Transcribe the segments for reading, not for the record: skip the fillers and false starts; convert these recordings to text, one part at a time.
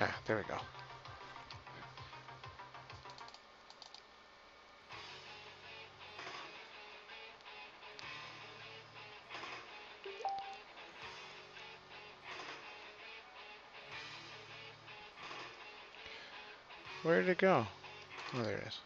Ah, there we go. Where did it go? Oh, there it is.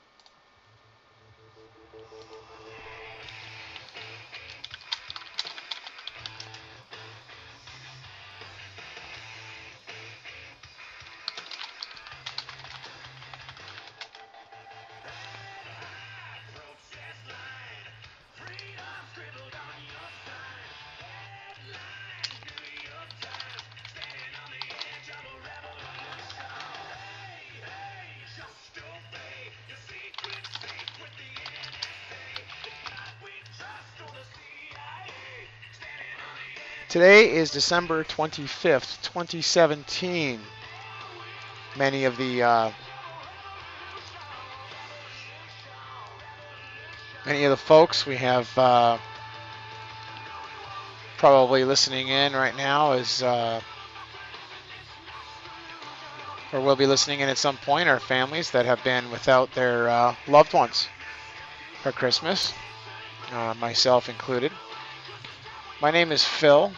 Today is December 25th, 2017. Many of the folks we have probably listening in right now is, or will be listening in at some point, are families that have been without their loved ones for Christmas, myself included. My name is Phil,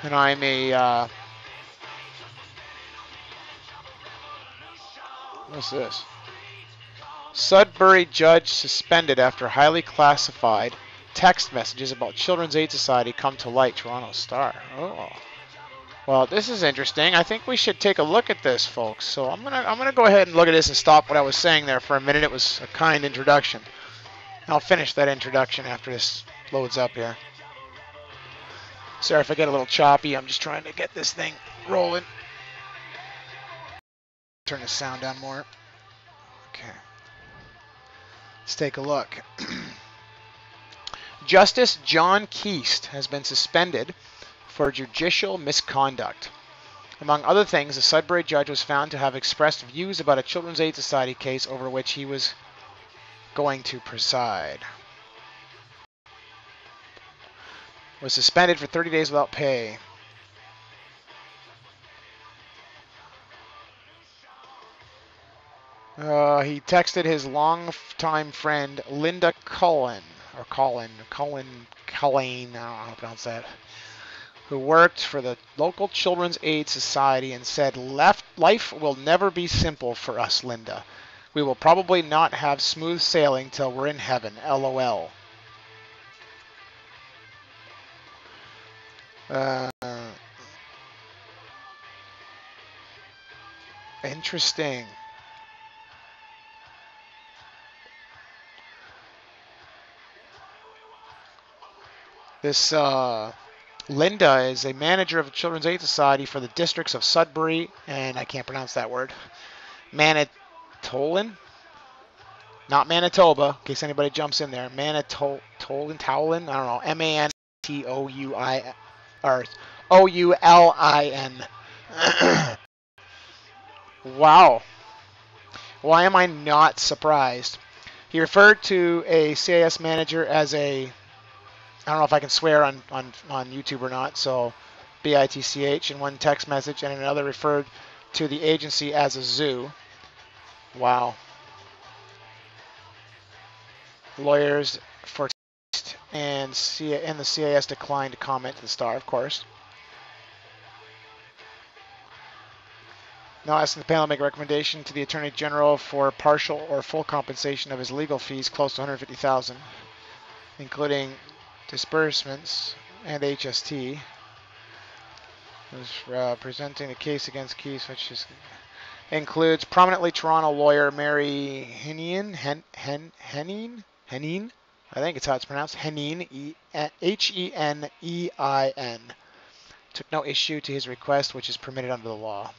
and I'm a, what's this? Sudbury judge suspended after highly classified text messages about Children's Aid Society come to light, Toronto Star. Oh. Well, this is interesting. I think we should take a look at this, folks. So I'm gonna go ahead and look at this and stop what I was saying there for a minute. It was a kind introduction. I'll finish that introduction after this loads up here. Sorry if I get a little choppy. I'm just trying to get this thing rolling. Turn the sound down more. Okay. Let's take a look. Justice John Keast has been suspended for judicial misconduct. Among other things, the Sudbury judge was found to have expressed views about a Children's Aid Society case over which he was going to preside. Was suspended for 30 days without pay. He texted his longtime friend Linda Cullen, I don't know how to pronounce that, who worked for the local Children's Aid Society and said, "Life will never be simple for us, Linda. We will probably not have smooth sailing till we're in heaven, LOL." Interesting. This Linda is a manager of the Children's Aid Society for the districts of Sudbury and I can't pronounce that word. Manitoulin? Not Manitoba, in case anybody jumps in there. Manitoulin? I don't know. M-A-N-T-O-U-I or O-U-L-I-N. Wow. Why am I not surprised? He referred to a CIS manager as a, I don't know if I can swear on YouTube or not, so BITCH in one text message, and another referred to the agency as a zoo. Wow. Lawyers for and the CIS declined to comment to the Star, of course. Now asking the panel to make a recommendation to the Attorney General for partial or full compensation of his legal fees, close to $150,000, including disbursements and HST. Was presenting a case against Keys, which includes prominently Toronto lawyer Mary Heneen, I think it's how it's pronounced, Heneen, H-E-N-E-I-N. Took no issue to his request, which is permitted under the law.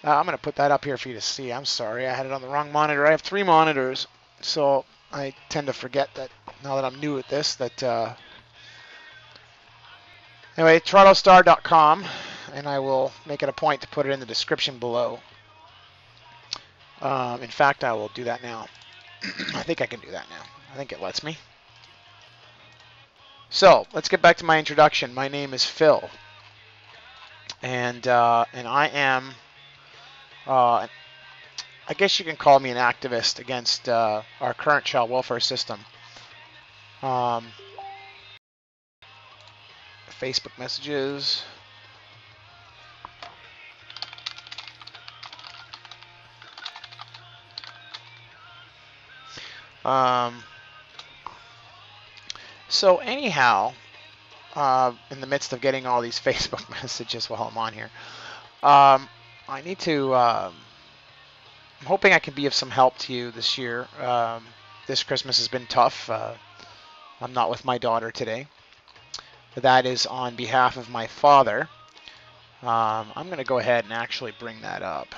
I'm going to put that up here for you to see. I'm sorry, I had it on the wrong monitor. I have 3 monitors, so I tend to forget that now that I'm new at this. Anyway, TorontoStar.com, and I will make it a point to put it in the description below. In fact, I will do that now. I think I can do that now. I think it lets me. So let's get back to my introduction. My name is Phil, and I am, I guess you can call me an activist against our current child welfare system. Um, Facebook messages. Um, so anyhow, in the midst of getting all these Facebook messages while I'm on here, I need to. I'm hoping I can be of some help to you this year. This Christmas has been tough. I'm not with my daughter today. That is on behalf of my father. I'm going to go ahead and actually bring that up.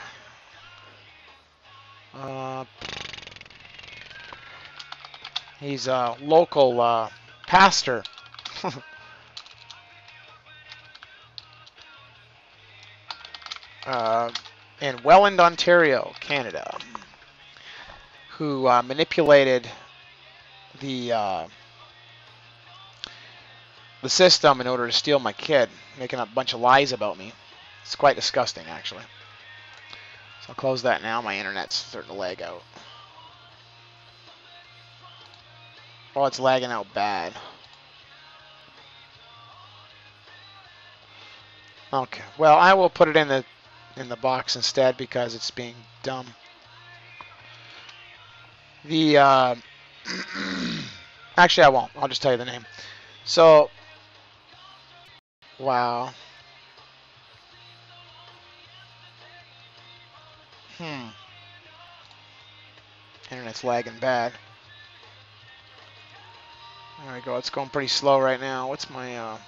He's a local pastor. In Welland, Ontario, Canada, who manipulated the system in order to steal my kid, making up a bunch of lies about me. It's quite disgusting, actually. So I'll close that now. My internet's starting to lag out. Oh, it's lagging out bad. Okay. Well, I will put it in the box instead because it's being dumb. The actually I won't. I'll just tell you the name. So, wow. Internet's lagging bad. There we go. It's going pretty slow right now. What's my I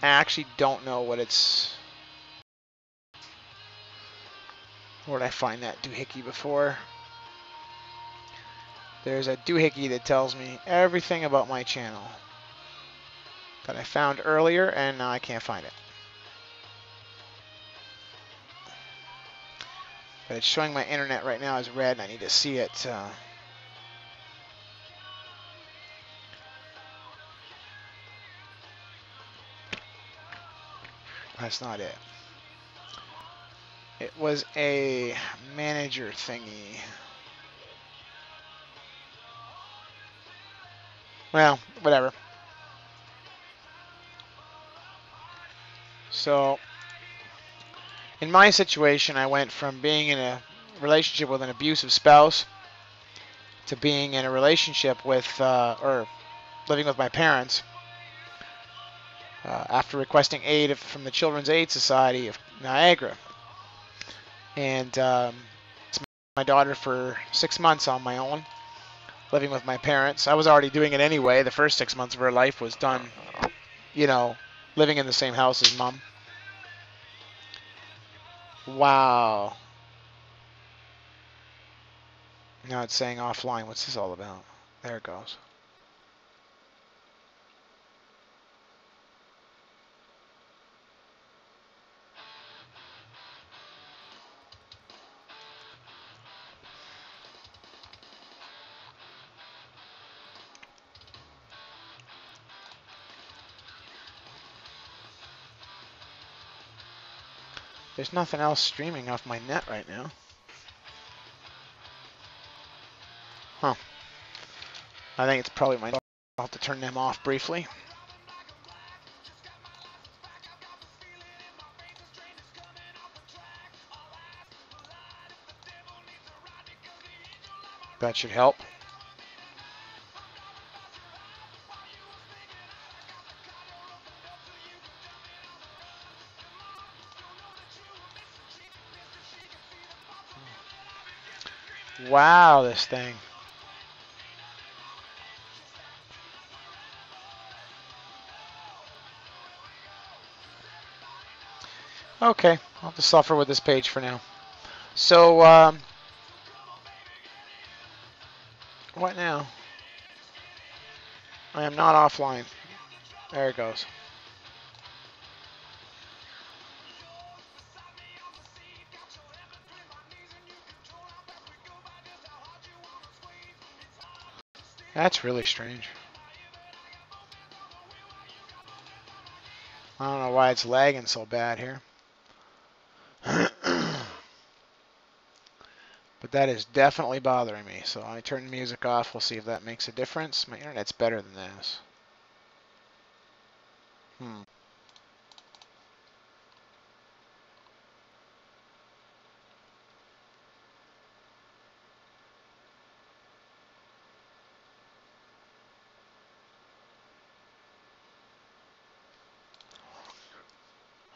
actually don't know what it's. Where did I find that doohickey before? There's a doohickey that tells me everything about my channel that I found earlier, and now I can't find it. But it's showing my internet right now as red, and I need to see it. That's not it. It was a manager thingy. Well, whatever. So, in my situation, I went from being in a relationship with an abusive spouse to being in a relationship with, or living with my parents after requesting aid from the Children's Aid Society of Niagara. And it's my daughter for 6 months on my own, living with my parents. I was already doing it anyway. The first 6 months of her life was done, you know, living in the same house as mom. Wow. Now it's saying offline. What's this all about? There it goes. There's nothing else streaming off my net right now. Huh. I think it's probably my... I'll have to turn them off briefly. That should help. Wow, this thing. Okay, I'll have to suffer with this page for now. So, what now? I am not offline. There it goes. That's really strange. I don't know why it's lagging so bad here. But that is definitely bothering me. So I turn the music off. We'll see if that makes a difference. My internet's better than this.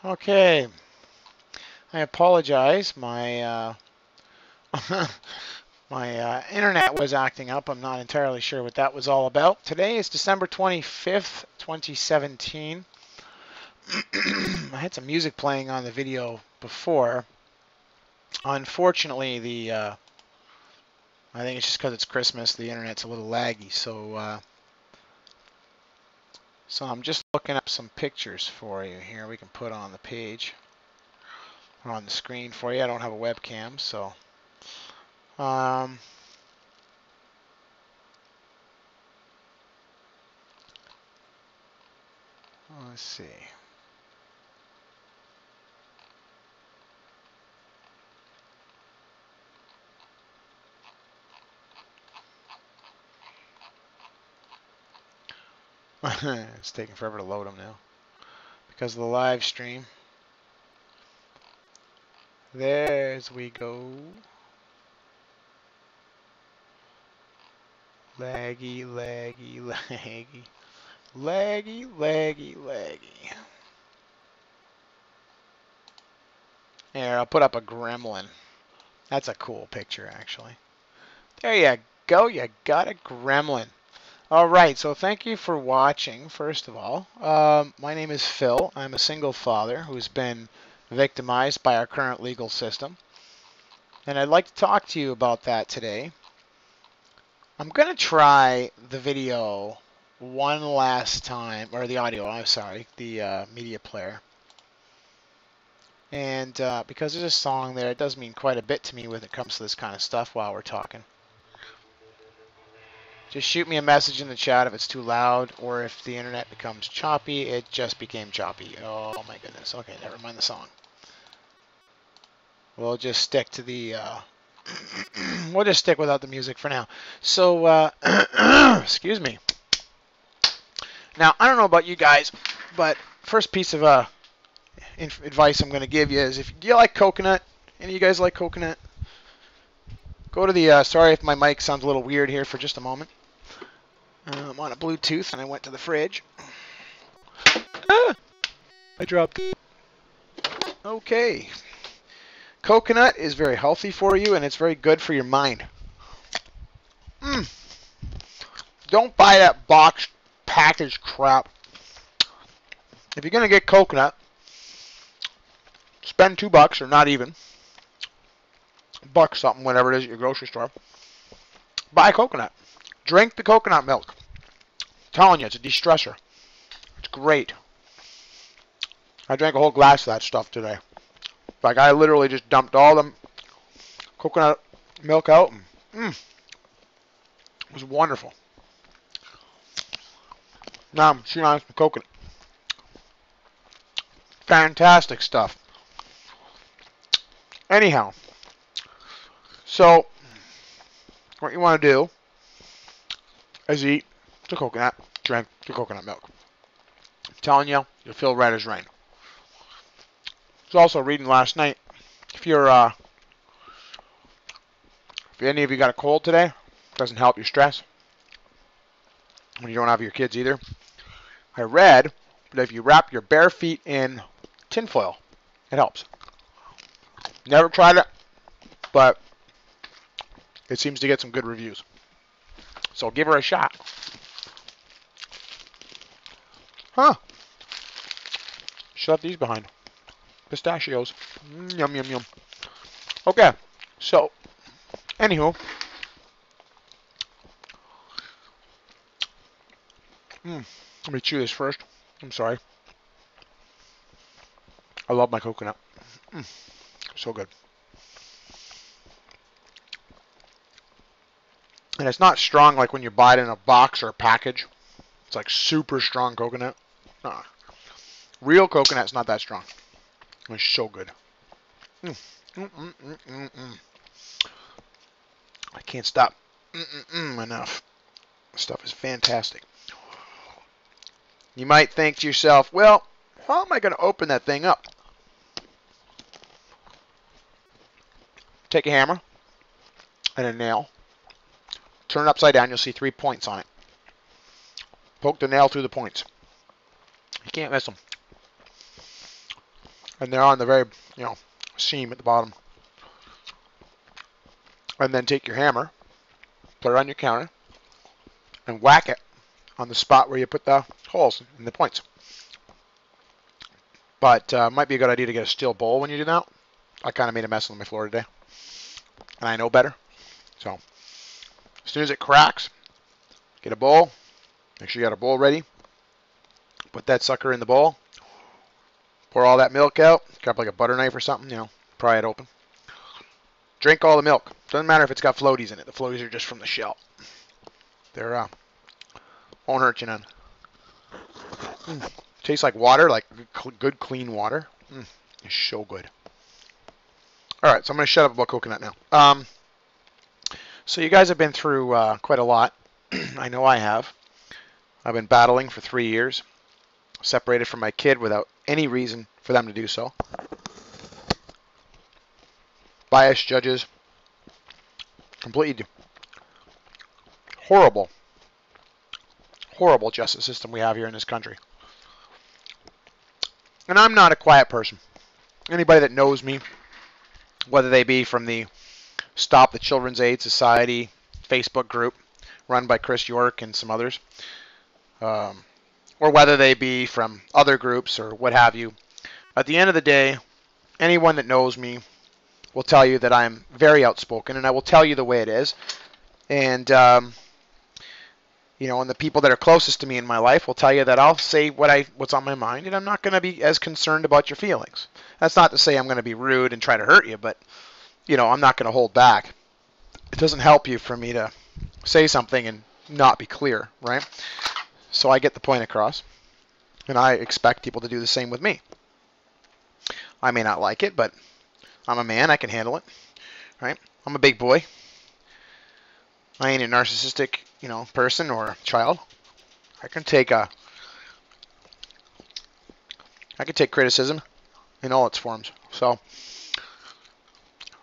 Okay. I apologize. My my internet was acting up. I'm not entirely sure what that was all about. Today is December 25th, 2017. I had some music playing on the video before. Unfortunately, I think it's just because it's Christmas, the internet's a little laggy. So I'm just looking up some pictures for you here. We can put on the page or on the screen for you. I don't have a webcam, so um, let's see. It's taking forever to load them now because of the live stream. There's we go. Laggy, laggy, laggy. Laggy, laggy, laggy. Here, I'll put up a gremlin. That's a cool picture, actually. There you go. You got a gremlin. All right, so thank you for watching, first of all. My name is Phil. I'm a single father who's been victimized by our current legal system. And I'd like to talk to you about that today. I'm going to try the video one last time, or the audio, I'm sorry, the media player. And because there's a song there, it does mean quite a bit to me when it comes to this kind of stuff while we're talking. Just shoot me a message in the chat if it's too loud or if the internet becomes choppy. It just became choppy. Oh my goodness. Okay, never mind the song. We'll just stick to the we'll just stick without the music for now. So excuse me. Now, I don't know about you guys, but first piece of advice I'm going to give you is, do you like coconut? Any of you guys like coconut? Go to the, sorry if my mic sounds a little weird here for just a moment. I'm on a Bluetooth and I went to the fridge. Ah, I dropped it. Okay. Coconut is very healthy for you and it's very good for your mind. Don't buy that boxed packaged crap. If you're going to get coconut, spend $2 or not even. Buck something, whatever it is at your grocery store. Buy coconut. Drink the coconut milk. I'm telling you, it's a de-stressor. It's great. I drank a whole glass of that stuff today. Like, I literally just dumped all the coconut milk out. And, it was wonderful. Now I'm chewing on some coconut. Fantastic stuff. Anyhow, so what you want to do is eat the coconut, drink the coconut milk. I'm telling you, you'll feel right as rain. I was also reading last night, if any of you got a cold today, it doesn't help your stress. When you don't have your kids either. I read that if you wrap your bare feet in tinfoil, it helps. Never tried it, but it seems to get some good reviews. So give her a shot. Huh. Shut these behind. Pistachios. Yum, yum, yum. Okay. So, anywho. Let me chew this first. I'm sorry. I love my coconut. So good. And it's not strong like when you buy it in a box or a package. It's like super strong coconut. Real coconut's not that strong. It's so good. Mm. Mm, mm, mm, mm, mm. I can't stop. Enough. This stuff is fantastic. You might think to yourself, well, how am I going to open that thing up? Take a hammer and a nail. Turn it upside down. You'll see 3 points on it. Poke the nail through the points. You can't miss them. And they're on the very, seam at the bottom. And then take your hammer, put it on your counter, and whack it on the spot where you put the holes in the points. But it might be a good idea to get a steel bowl when you do that. I kind of made a mess on my floor today. And I know better. So, as soon as it cracks, get a bowl. Make sure you got a bowl ready. Put that sucker in the bowl. Pour all that milk out. Grab like a butter knife or something, pry it open. Drink all the milk. Doesn't matter if it's got floaties in it. The floaties are just from the shell. They're, won't hurt you none. Tastes like water, like good clean water. It's so good. All right, so I'm going to shut up about coconut now. So you guys have been through quite a lot. I know I have. I've been battling for 3 years. Separated from my kid without any reason for them to do so. Biased judges. Completely horrible justice system we have here in this country. And I'm not a quiet person. Anybody that knows me, whether they be from the Stop the Children's Aid Society Facebook group run by Chris York and some others, or whether they be from other groups or what have you, at the end of the day, anyone that knows me will tell you that I'm very outspoken, and I will tell you the way it is. And, and the people that are closest to me in my life will tell you that I'll say what's on my mind, and I'm not going to be as concerned about your feelings. That's not to say I'm going to be rude and try to hurt you, but, I'm not going to hold back. It doesn't help you for me to say something and not be clear, right? So I get the point across, and I expect people to do the same with me. I may not like it, but I'm a man. I can handle it, right? I'm a big boy. I ain't a narcissistic, person or child. I can take criticism in all its forms. So,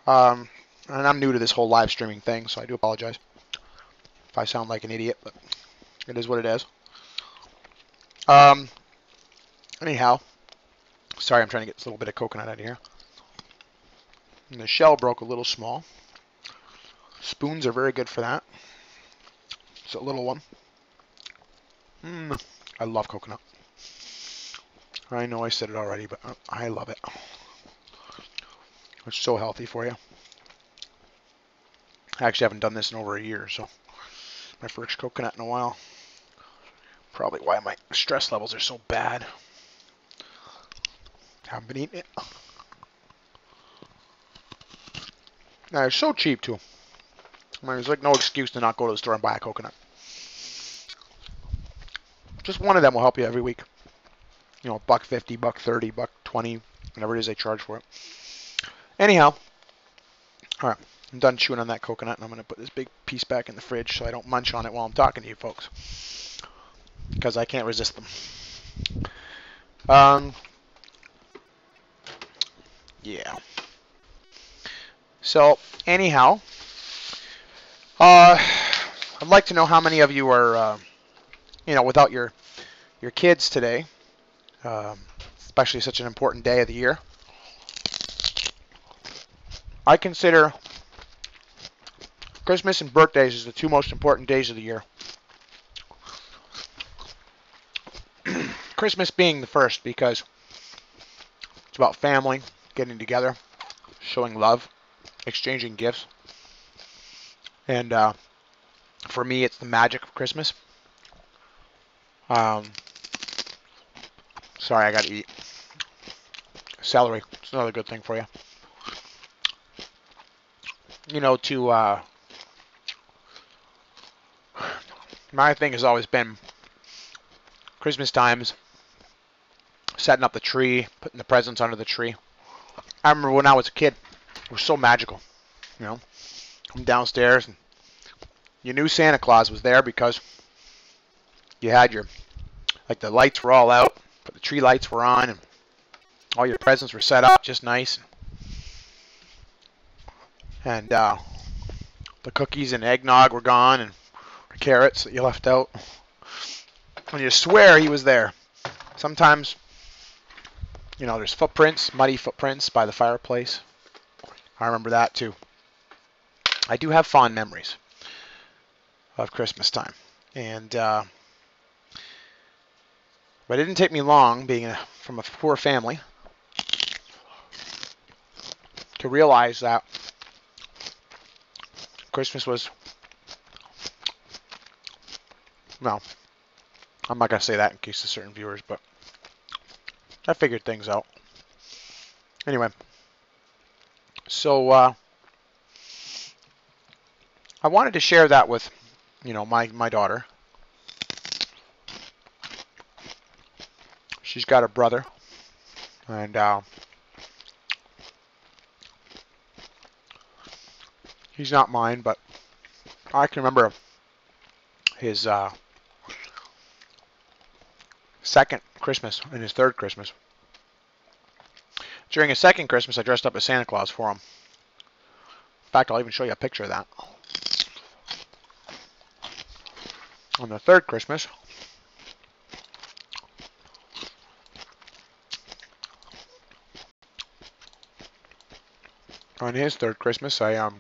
and I'm new to this whole live streaming thing, so I do apologize if I sound like an idiot, but it is what it is. Anyhow, sorry, I'm trying to get this little bit of coconut out of here. And the shell broke a little small. Spoons are very good for that. It's a little one. I love coconut. I know I said it already, but I love it. It's so healthy for you. I actually haven't done this in over a year, so my first coconut in a while. Probably why my stress levels are so bad. Haven't been eating it. Now, it's so cheap, too. There's like no excuse to not go to the store and buy a coconut. Just one of them will help you every week. $1.50, $1.30, $1.20, whatever it is they charge for it. Anyhow, all right, I'm done chewing on that coconut, and I'm going to put this big piece back in the fridge so I don't munch on it while I'm talking to you folks, because I can't resist them. Yeah. So, anyhow, I'd like to know how many of you are, without your kids today, especially such an important day of the year. I consider Christmas and birthdays as the two most important days of the year. Christmas being the first because it's about family, getting together, showing love, exchanging gifts. And for me, it's the magic of Christmas. Sorry, I got to eat. Celery. It's another good thing for you. My thing has always been Christmas times, setting up the tree, putting the presents under the tree. I remember when I was a kid, it was so magical. You know, come downstairs and you knew Santa Claus was there because you had your, like the lights were all out, but the tree lights were on, and all your presents were set up just nice. And the cookies and eggnog were gone, and the carrots that you left out. And you swear he was there. Sometimes, you know, there's footprints, muddy footprints by the fireplace. I remember that too. I do have fond memories of Christmas time. And but it didn't take me long, being from a poor family, to realize that Christmas was, well, I'm not going to say that in case of certain viewers, but I figured things out. Anyway, so I wanted to share that with, you know, my daughter. She's got a brother, and he's not mine, but I can remember his second Christmas and his third Christmas. During his second Christmas, I dressed up as Santa Claus for him. In fact, I'll even show you a picture of that. On the third Christmas, on his third Christmas, here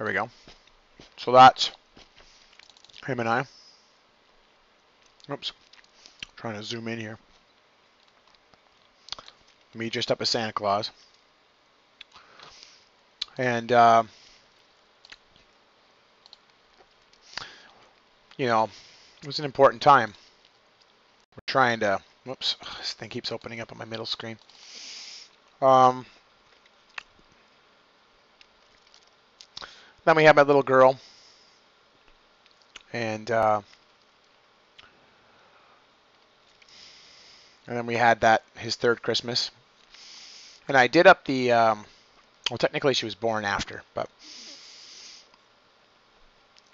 we go. So that's him and I. Oops, trying to zoom in here. Me dressed up as Santa Claus. And, you know, it was an important time. We're trying to, whoops, this thing keeps opening up on my middle screen. Then we had my little girl. And then we had his third Christmas. And I did up the, well, technically she was born after, but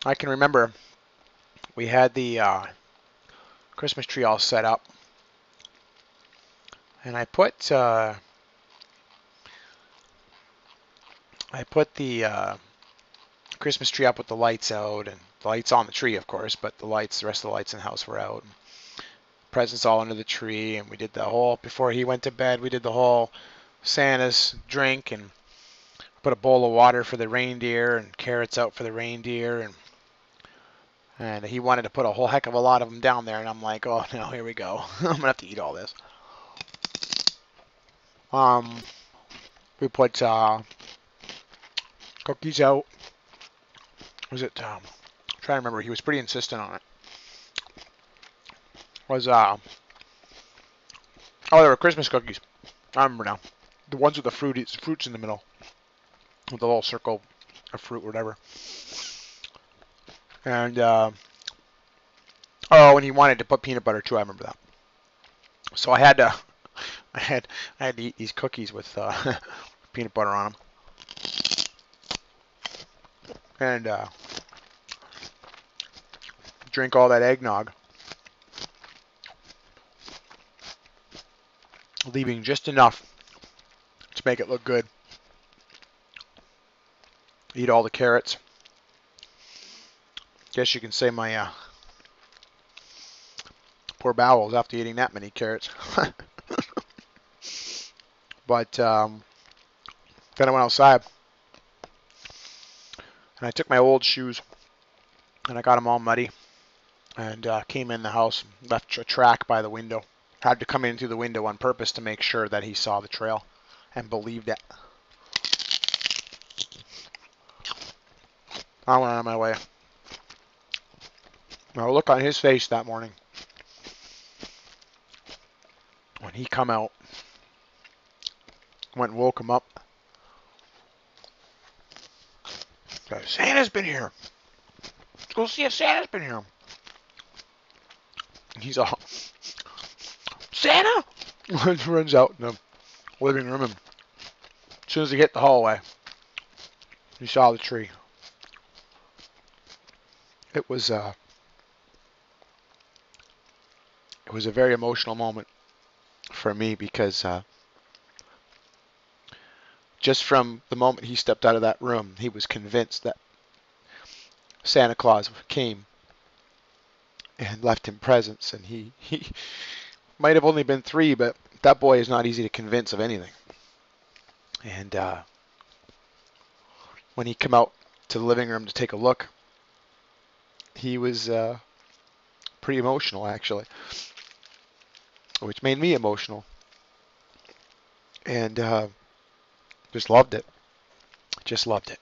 I can remember we had the Christmas tree all set up. And I put the Christmas tree up with the lights out, and the lights on the tree, of course, but the rest of the lights in the house were out. And presents all under the tree, and we did the whole, before he went to bed, we did the whole Santa's drink, and put a bowl of water for the reindeer and carrots out for the reindeer, and he wanted to put a whole heck of a lot of them down there, and I'm like, oh no, here we go. I'm gonna have to eat all this. We put cookies out. Was it? I'm trying to remember. He was pretty insistent on it. Was oh, there were Christmas cookies. I remember now. The ones with the fruits in the middle, with the little circle of fruit, or whatever. And oh, and he wanted to put peanut butter too. I remember that. So I had to eat these cookies with peanut butter on them, and drink all that eggnog, leaving just enough to make it look good. Eat all the carrots. Guess you can say my poor bowels after eating that many carrots. But then I went outside, and I took my old shoes, and I got them all muddy, and came in the house, left a track by the window. Had to come in through the window on purpose to make sure that he saw the trail and believed it. I went on my way. Now look on his face that morning when he come out. Went and woke him up. Said, Santa's been here. Let's go see if Santa's been here. And he's all, Santa! Runs out in the living room, and as soon as he hit the hallway, he saw the tree. It was a very emotional moment for me because just from the moment he stepped out of that room, he was convinced that Santa Claus came and left him presents, and he might have only been 3, but that boy is not easy to convince of anything. And when he came out to the living room to take a look, he was pretty emotional, actually, which made me emotional, and just loved it. Just loved it.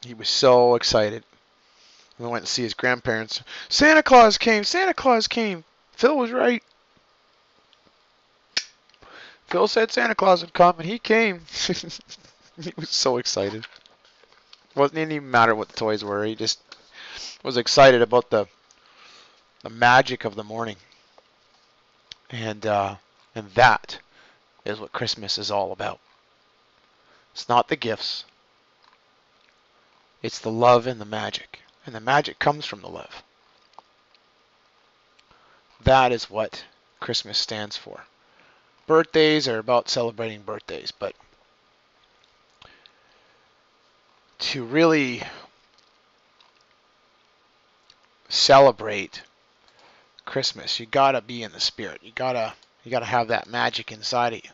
He was so excited. We went to see his grandparents. Santa Claus came! Santa Claus came! Phil was right. Phil said Santa Claus would come, and he came. He was so excited. It didn't even matter what the toys were. He just was excited about the magic of the morning. And that is what Christmas is all about. It's not the gifts. It's the love and the magic. And the magic comes from the love. That is what Christmas stands for. Birthdays are about celebrating birthdays, but to really celebrate Christmas, you gotta be in the spirit. You gotta have that magic inside of you.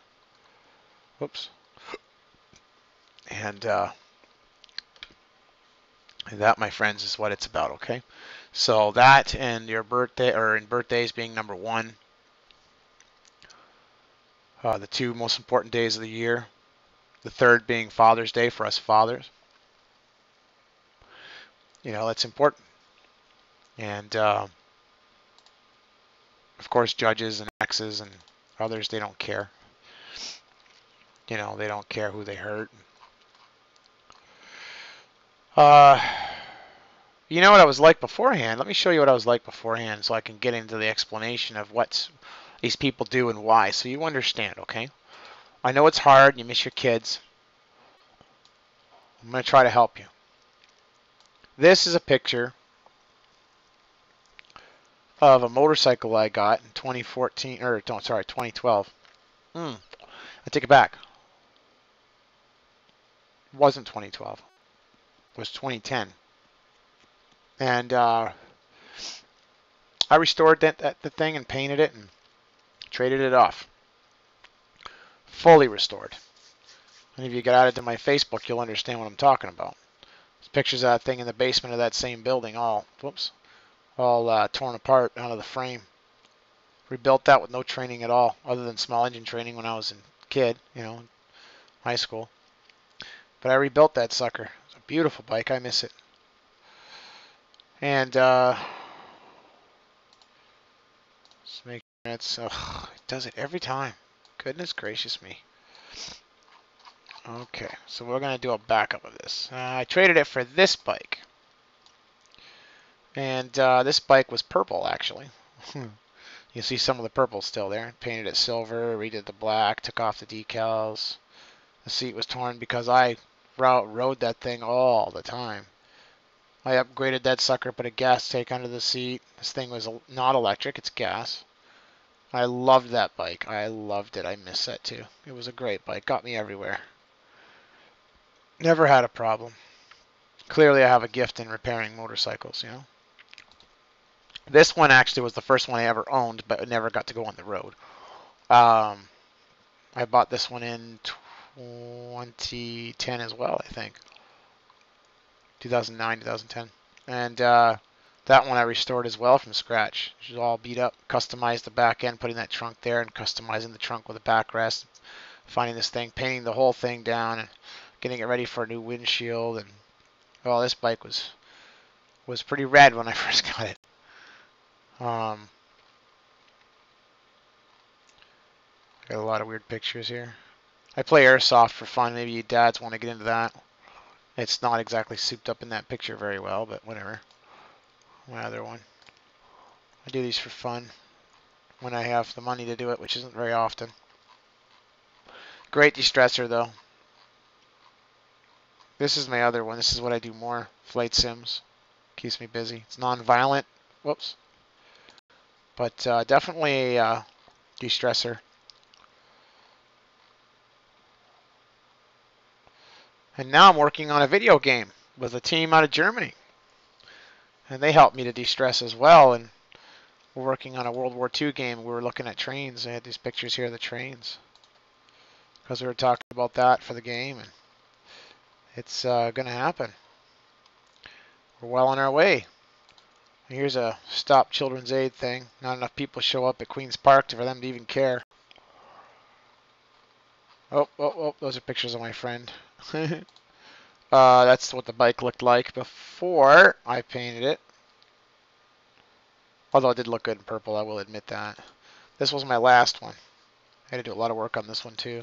Whoops. And that, my friends, is what it's about. Okay. So that and your birthday, or in birthdays being number 1, the 2 most important days of the year. The 3rd being Father's Day for us fathers. You know, that's important. And of course, judges and exes and others, they don't care. You know, they don't care who they hurt. You know what I was like beforehand? Let me show you what I was like beforehand so I can get into the explanation of what these people do and why, so you understand, okay? I know it's hard, you miss your kids. I'm going to try to help you. This is a picture of a motorcycle I got in 2014, or no, sorry, 2012. I take it back. It wasn't 2012. It was 2010. And I restored the thing and painted it and traded it off. Fully restored. And if you get added to my Facebook, you'll understand what I'm talking about. There's pictures of that thing in the basement of that same building, all torn apart out of the frame. Rebuilt that with no training at all, other than small engine training when I was a kid, in high school. But I rebuilt that sucker. It's a beautiful bike. I miss it. And let's make sure it's. It does it every time. Goodness gracious me. Okay, so we're going to do a backup of this. I traded it for this bike. And this bike was purple, actually. You see some of the purple still there. Painted it silver, redid the black, took off the decals. The seat was torn because I rode that thing all the time. I upgraded that sucker, put a gas tank under the seat. This thing was not electric, it's gas. I loved that bike. I loved it. I miss that too. It was a great bike. Got me everywhere. Never had a problem. Clearly I have a gift in repairing motorcycles, This one actually was the first one I ever owned, but never got to go on the road. I bought this one in 2010 as well, I think. 2009, 2010. And that one I restored as well from scratch. It was all beat up. Customized the back end, putting that trunk there, and customizing the trunk with a backrest. Finding this thing, painting the whole thing down, and getting it ready for a new windshield. And well, this bike was pretty rad when I first got it. I got a lot of weird pictures here. I play airsoft for fun. Maybe you dads want to get into that. It's not exactly souped up in that picture very well, but whatever. My other one. I do these for fun. when I have the money to do it, which isn't very often. Great de-stressor, though. This is my other one. This is what I do more. Flight sims. Keeps me busy. It's non-violent. Whoops. But definitely a de-stressor. And now I'm working on a video game with a team out of Germany. And they helped me to de-stress as well. And we're working on a World War II game. We were looking at trains. I had these pictures here of the trains. Because we were talking about that for the game. And it's going to happen. We're well on our way. Here's a Stop Children's Aid thing. Not enough people show up at Queen's Park for them to even care. Oh, those are pictures of my friend. That's what the bike looked like before I painted it. Although it did look good in purple, I will admit that. This was my last one. I had to do a lot of work on this one too.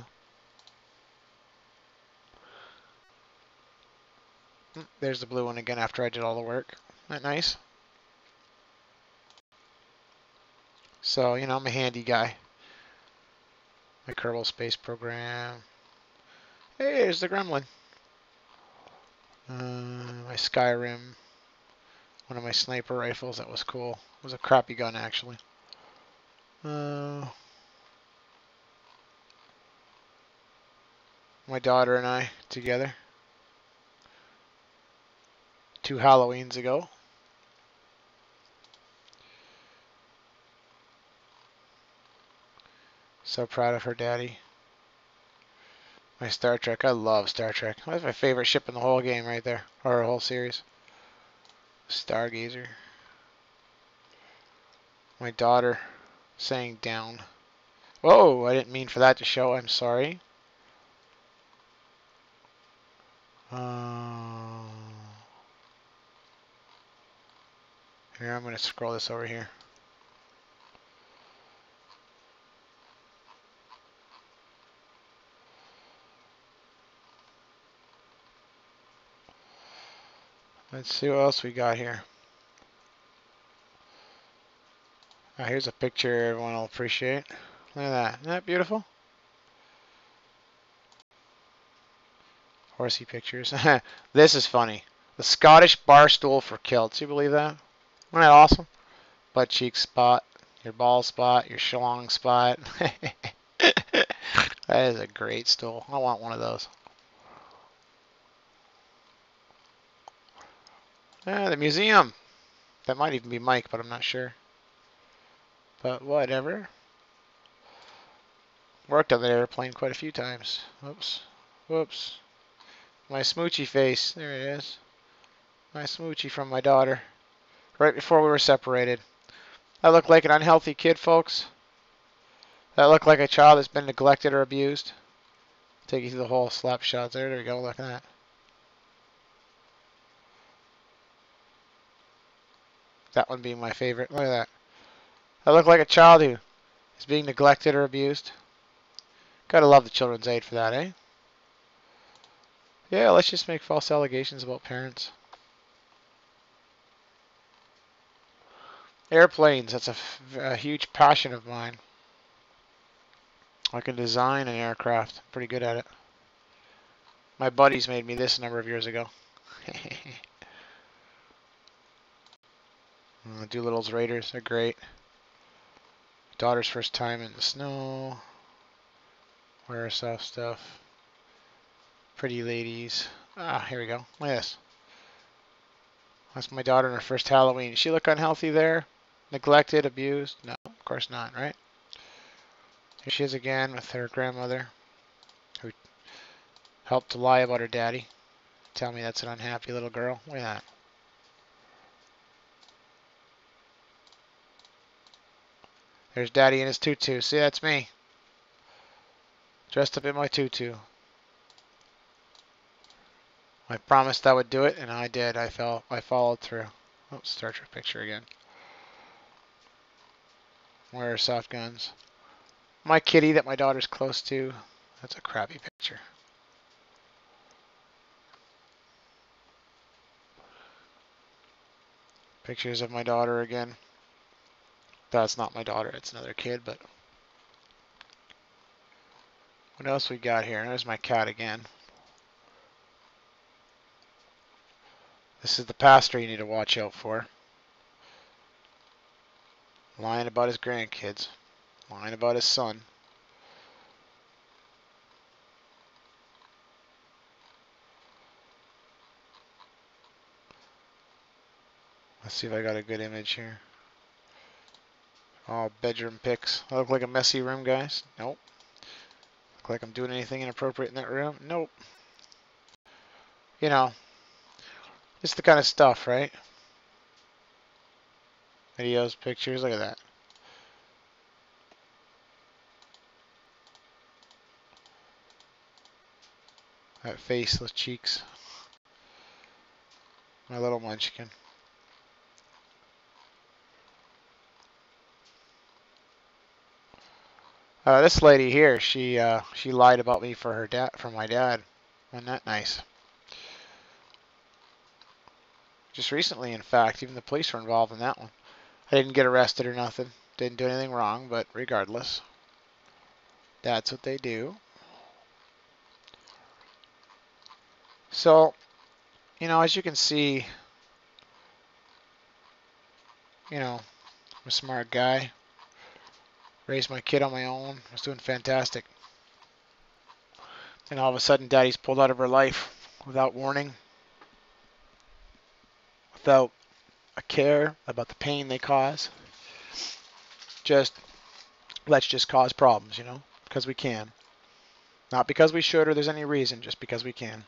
There's the blue one again after I did all the work. Isn't that nice? So, you know, I'm a handy guy. My Kerbal Space Program. Hey, there's the Gremlin. My Skyrim. One of my sniper rifles. That was cool. It was a crappy gun, actually. My daughter and I together. 2 Halloweens ago. So proud of her daddy. My Star Trek. I love Star Trek. That's my favorite ship in the whole game right there. Or the whole series. Stargazer. My daughter saying down. Whoa, I didn't mean for that to show. I'm sorry. Here, I'm going to scroll this over here. Let's see what else we got here. Here's a picture everyone will appreciate. Look at that. Isn't that beautiful? Horsey pictures. This is funny. The Scottish bar stool for kilts. You believe that? Isn't that awesome? Butt cheek spot, your ball spot, your schlong spot. That is a great stool. I want one of those. The museum. That might even be Mike, but I'm not sure. But whatever. Worked on the airplane quite a few times. Whoops. Whoops. My smoochy face. There it is. My smoochy from my daughter. Right before we were separated. I look like an unhealthy kid, folks. That look like a child that's been neglected or abused. Take you through the whole slap shots. There we go. Look at that. That one being my favorite. Look at that. I look like a child who is being neglected or abused. Gotta love the Children's Aid for that, eh? Yeah, let's just make false allegations about parents. Airplanes, that's a huge passion of mine. I can design an aircraft. I'm pretty good at it. My buddies made me this a number of years ago. Doolittle's Raiders, they're great. Daughter's first time in the snow. Wear soft stuff. Pretty ladies. Here we go. Look at this. That's my daughter in her first Halloween. Does she look unhealthy there? Neglected, abused? No, of course not, right? Here she is again with her grandmother, who helped to lie about her daddy. Tell me that's an unhappy little girl. Look at that. There's daddy in his tutu. See, that's me. Dressed up in my tutu. I promised I would do it, and I did. I followed through. Oh, Star Trek picture again. Where are soft guns? My kitty that my daughter's close to. That's a crappy picture. Pictures of my daughter again. That's not my daughter. It's another kid. But what else we got here? There's my cat again. This is the pastor you need to watch out for. Lying about his grandkids. Lying about his son. Let's see if I got a good image here. Oh, bedroom pics. I look like a messy room, guys? Nope. Look like I'm doing anything inappropriate in that room? Nope. You know, it's the kind of stuff, right? Videos, pictures, look at that. That face, those cheeks. My little munchkin. This lady here, she lied about me for her dad, for my dad. Wasn't that nice? Just recently, in fact, even the police were involved in that one. I didn't get arrested or nothing. Didn't do anything wrong, but regardless, that's what they do. So, you know, as you can see, you know, I'm a smart guy. Raised my kid on my own. I was doing fantastic. And all of a sudden, Daddy's pulled out of her life without warning, without a care about the pain they cause. Just, let's just cause problems, you know, because we can. Not because we should or there's any reason, just because we can.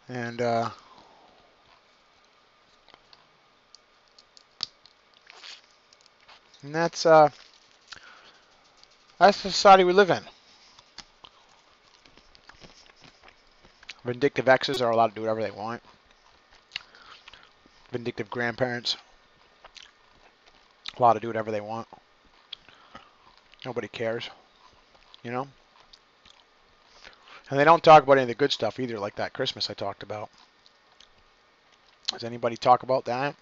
And that's the society we live in. Vindictive exes are allowed to do whatever they want. Vindictive grandparents allowed to do whatever they want. Nobody cares, you know? And they don't talk about any of the good stuff either, like that Christmas I talked about. Does anybody talk about that?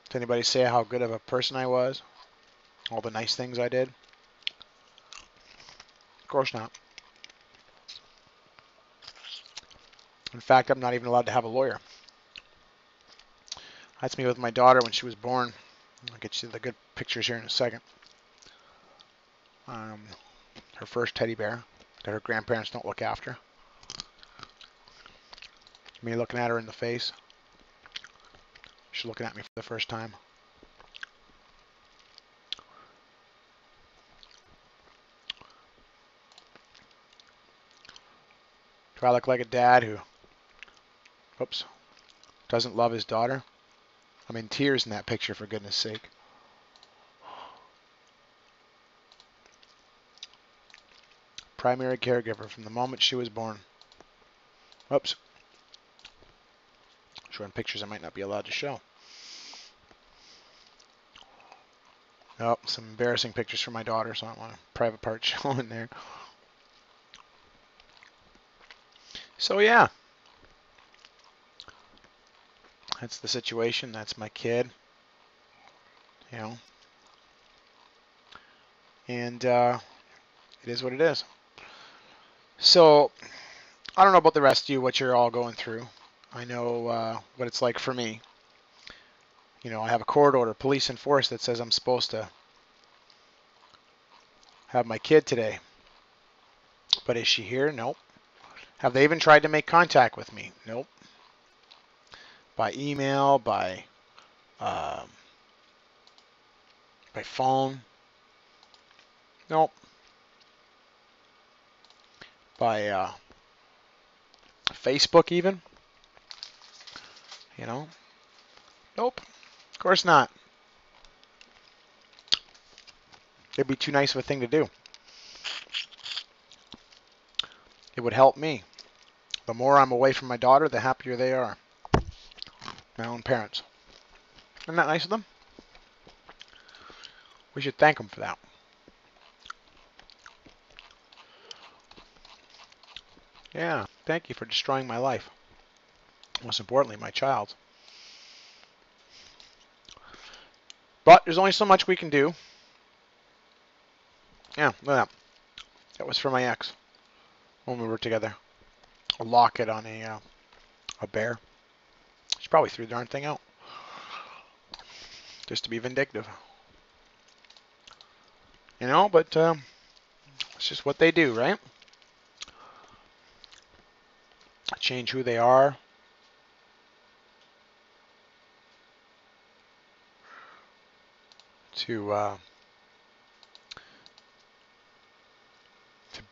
Does anybody say how good of a person I was? All the nice things I did? Of course not. In fact, I'm not even allowed to have a lawyer. That's me with my daughter when she was born. I'll get you the good pictures here in a second. Her first teddy bear that her grandparents don't look after. Me looking at her in the face. She's looking at me for the first time. Do I look like a dad who, oops, doesn't love his daughter? I'm in tears in that picture, for goodness sake. Primary caregiver from the moment she was born. Oops. Showing pictures I might not be allowed to show. Oh, some embarrassing pictures for my daughter, so I don't want a private part shown there. So yeah, that's the situation. That's my kid, you know, and it is what it is. So I don't know about the rest of you, what you're all going through. I know what it's like for me. You know, I have a court order, police enforced, that says I'm supposed to have my kid today. But is she here? Nope. Have they even tried to make contact with me? Nope. By email, um, by phone? Nope. By Facebook even? You know? Nope. Of course not. It'd be too nice of a thing to do. It would help me. The more I'm away from my daughter, the happier they are. My own parents. Isn't that nice of them? We should thank them for that. Yeah, thank you for destroying my life. Most importantly, my child's. But there's only so much we can do. Yeah, look at that. That was for my ex when we were together. A locket on a bear. She probably threw the darn thing out just to be vindictive. You know, but it's just what they do, right? Change who they are. To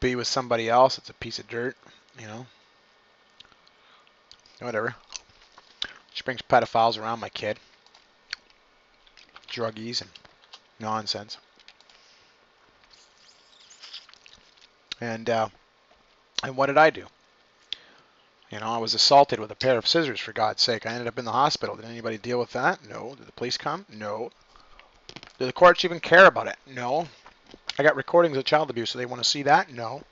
be with somebody else, it's a piece of dirt, you know. Whatever. She brings pedophiles around my kid. Druggies and nonsense. And what did I do? You know, I was assaulted with a pair of scissors, for God's sake. I ended up in the hospital. Did anybody deal with that? No. Did the police come? No. Did the courts even care about it? No. I got recordings of child abuse, so they want to see that? No.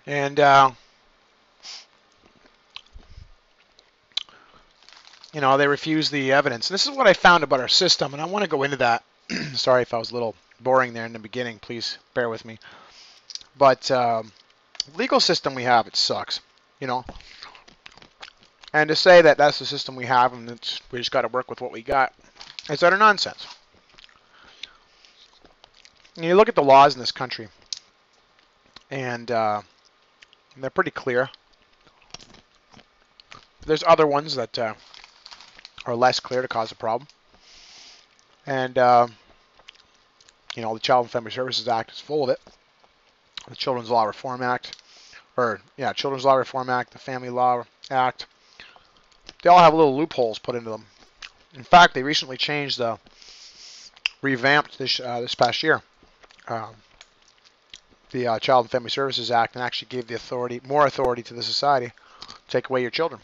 And, you know, they refuse the evidence. And this is what I found about our system, and I want to go into that. Sorry if I was a little boring there in the beginning. Please bear with me. But legal system we have, it sucks, you know. And to say that that's the system we have and we just got to work with what we got is utter nonsense. And you look at the laws in this country, and they're pretty clear. There's other ones that are less clear to cause a problem. And, you know, the Child and Family Services Act is full of it. The Children's Law Reform Act, Children's Law Reform Act, the Family Law Act, they all have little loopholes put into them. In fact, they recently revamped this past year, the Child and Family Services Act, and actually gave more authority to the society to take away your children.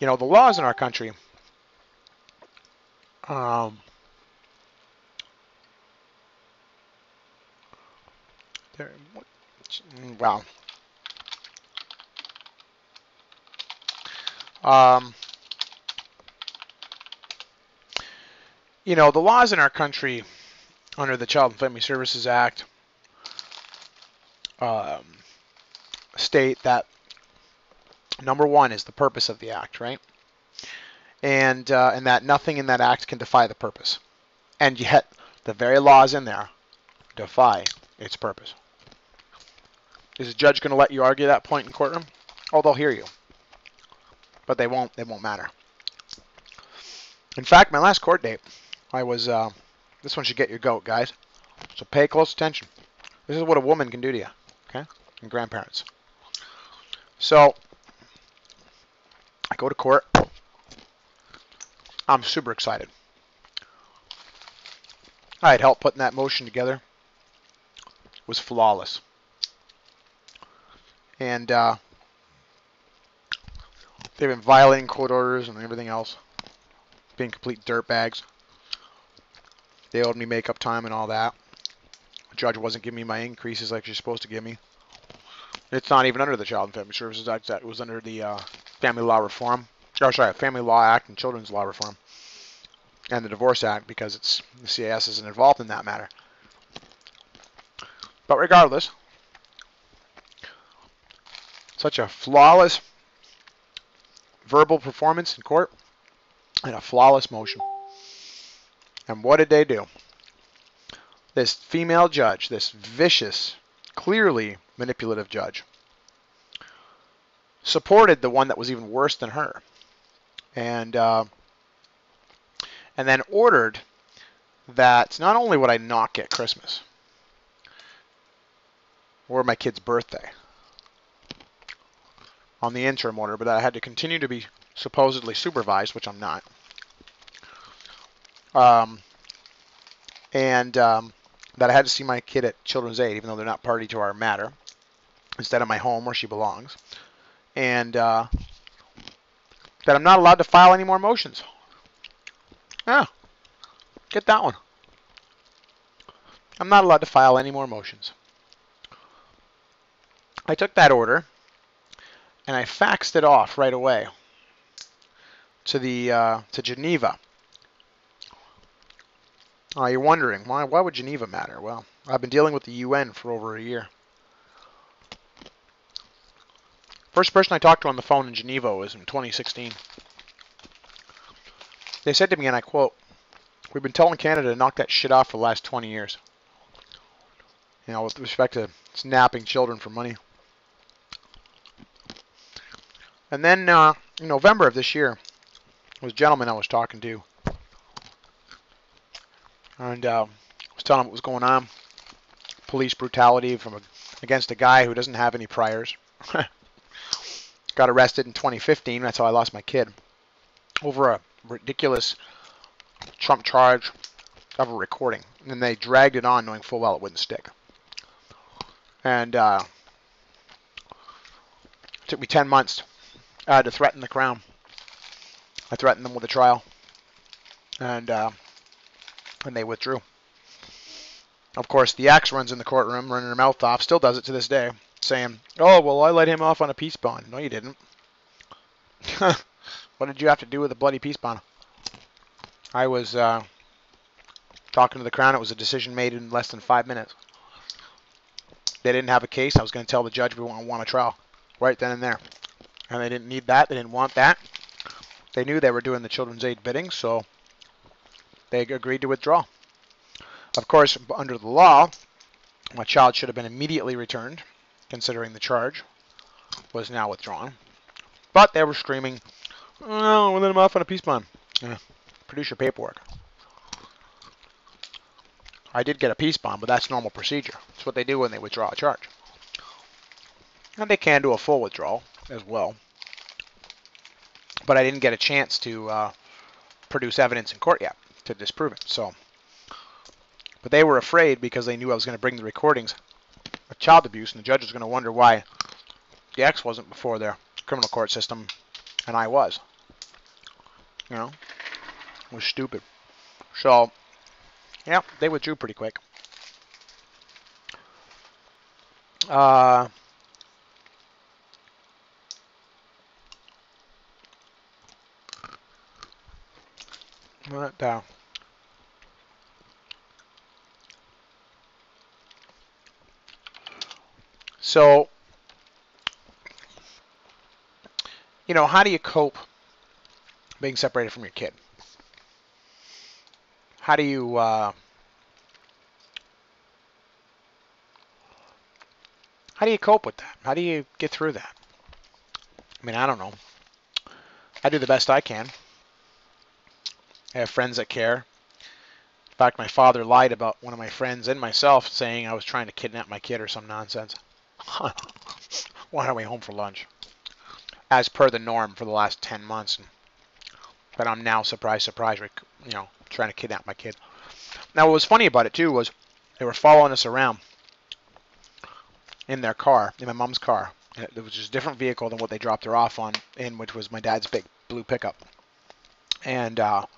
You know, the laws in our country, wow. You know, the laws in our country under the Child and Family Services Act state that number one is the purpose of the act, right? And that nothing in that act can defy the purpose. And yet, the very laws in there defy its purpose. Is the judge going to let you argue that point in courtroom? Oh, they'll hear you. But they won't matter. In fact, my last court date, I was, this one should get your goat, guys. So pay close attention. This is what a woman can do to you, okay? And grandparents. So, I go to court. I'm super excited. I had help putting that motion together. It was flawless. And they've been violating court orders and everything else. Being complete dirtbags. They owed me makeup time and all that. The judge wasn't giving me my increases like she's supposed to give me. It's not even under the Child and Family Services Act. It was under the Family Law Act and Children's Law Reform. And the Divorce Act, because the CIS isn't involved in that matter. But regardless, such a flawless verbal performance in court and a flawless motion. And what did they do? This female judge, this vicious, clearly manipulative judge, supported the one that was even worse than her. And then ordered that not only would I not get Christmas or my kid's birthday on the interim order, but that I had to continue to be supposedly supervised, which I'm not. That I had to see my kid at Children's Aid, even though they're not party to our matter, instead of my home where she belongs. And that I'm not allowed to file any more motions. Yeah, get that one. I'm not allowed to file any more motions. I took that order and I faxed it off right away to Geneva. You're wondering, why would Geneva matter? Well, I've been dealing with the UN for over a year. First person I talked to on the phone in Geneva was in 2016. They said to me, and I quote, "We've been telling Canada to knock that shit off for the last 20 years. With respect to snapping children for money." And then in November of this year, there was a gentleman I was talking to, and I was telling him what was going on. Police brutality against a guy who doesn't have any priors. Got arrested in 2015. That's how I lost my kid. Over a ridiculous Trump charge of a recording. And they dragged it on knowing full well it wouldn't stick. And it took me 10 months to threaten the Crown. I threatened them with a trial. And they withdrew. Of course, the ex runs in the courtroom, running her mouth off, still does it to this day, saying, "Oh, well, I let him off on a peace bond." No, you didn't. What did you have to do with a bloody peace bond? I was talking to the Crown. It was a decision made in less than 5 minutes. They didn't have a case. I was going to tell the judge we want a trial right then and there. And they didn't need that. They didn't want that. They knew they were doing the children's aid bidding, so they agreed to withdraw. Of course, under the law, my child should have been immediately returned, considering the charge was now withdrawn. But they were screaming, "Oh, we'll let him off on a peace bond." Produce your paperwork. I did get a peace bond, but that's normal procedure. It's what they do when they withdraw a charge. And they can do a full withdrawal as well. But I didn't get a chance to produce evidence in court yet to disprove it. But they were afraid because they knew I was going to bring the recordings of child abuse, and the judge was going to wonder why the ex wasn't before their criminal court system and I was. It was stupid. So, yeah, they withdrew pretty quick. So, how do you cope being separated from your kid? How do you cope with that? How do you get through that? I mean, I don't know. I do the best I can. I have friends that care. In fact, my father lied about one of my friends and myself, saying I was trying to kidnap my kid or some nonsense. On our way home for lunch, as per the norm for the last 10 months. But I'm now, surprise, surprise, trying to kidnap my kid. Now, what was funny about it, too, was they were following us around in their car, in my mom's car. It was just a different vehicle than what they dropped her off in, which was my dad's big blue pickup. And so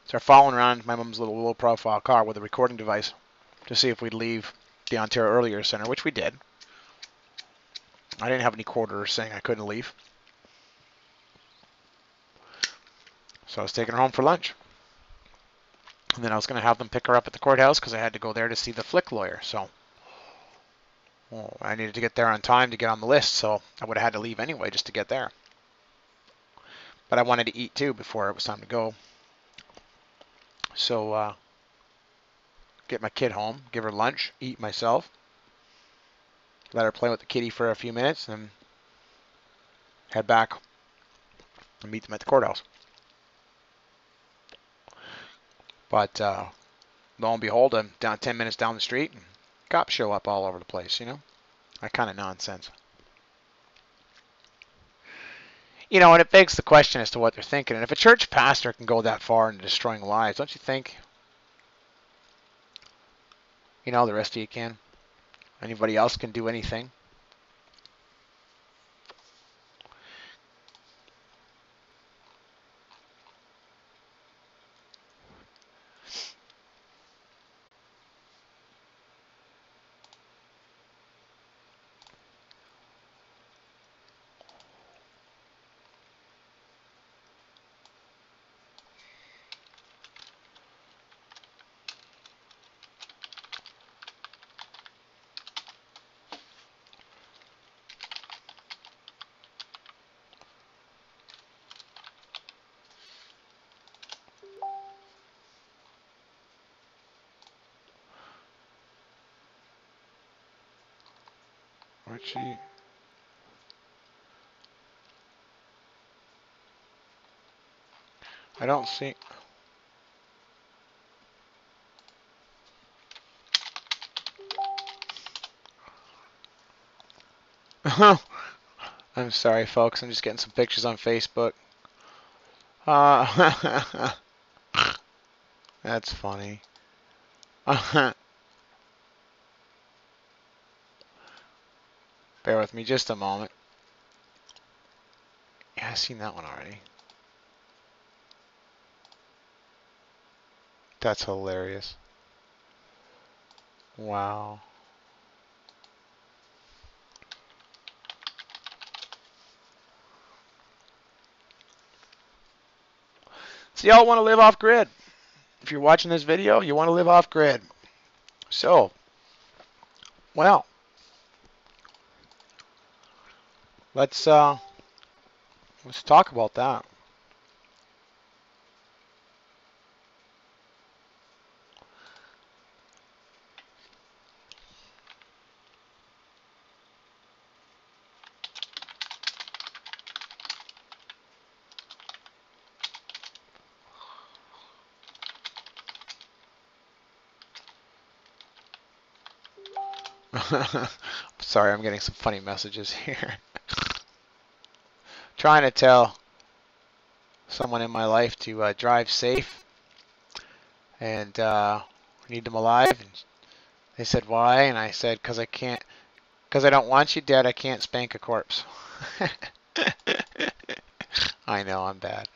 they're following around my mom's little low-profile car with a recording device to see if we'd leave the Ontario Earlier Center, which we did. I didn't have any court orders saying I couldn't leave. So I was taking her home for lunch. And then I was going to have them pick her up at the courthouse because I had to go there to see the flick lawyer. So I needed to get there on time to get on the list, so I would have had to leave anyway just to get there. But I wanted to eat too before it was time to go. So get my kid home, give her lunch, eat myself, let her play with the kitty for a few minutes, and head back and meet them at the courthouse. But lo and behold, I'm down 10 minutes down the street, and cops show up all over the place, that kind of nonsense. And it begs the question as to what they're thinking. And if a church pastor can go that far into destroying lives, don't you think, the rest of you can? Anybody else can do anything? Where'd she? I don't see. I'm sorry, folks. I'm just getting some pictures on Facebook. That's funny. Bear with me just a moment. Yeah, I've seen that one already. That's hilarious. Wow. So y'all want to live off grid. If you're watching this video, you want to live off grid. So, well, let's talk about that. Sorry, I'm getting some funny messages here. Trying to tell someone in my life to drive safe and need them alive. And they said, why? And I said, because I can't, because I don't want you dead, I can't spank a corpse. I know, I'm bad.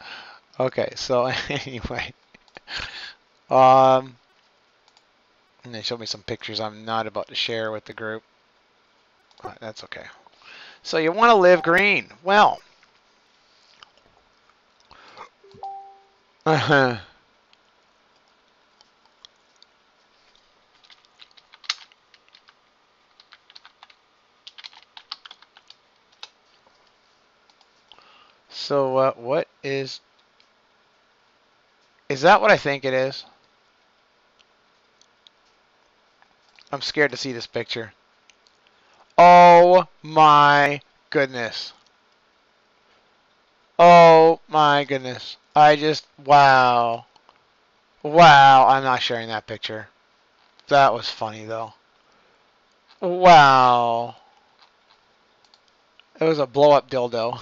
Okay, so anyway. And they showed me some pictures I'm not about to share with the group. That's okay. So you want to live green. Well. So what is that what I think it is? I'm scared to see this picture. Oh my goodness. Oh my goodness. Wow. Wow, I'm not sharing that picture. That was funny though. Wow. It was a blow up dildo.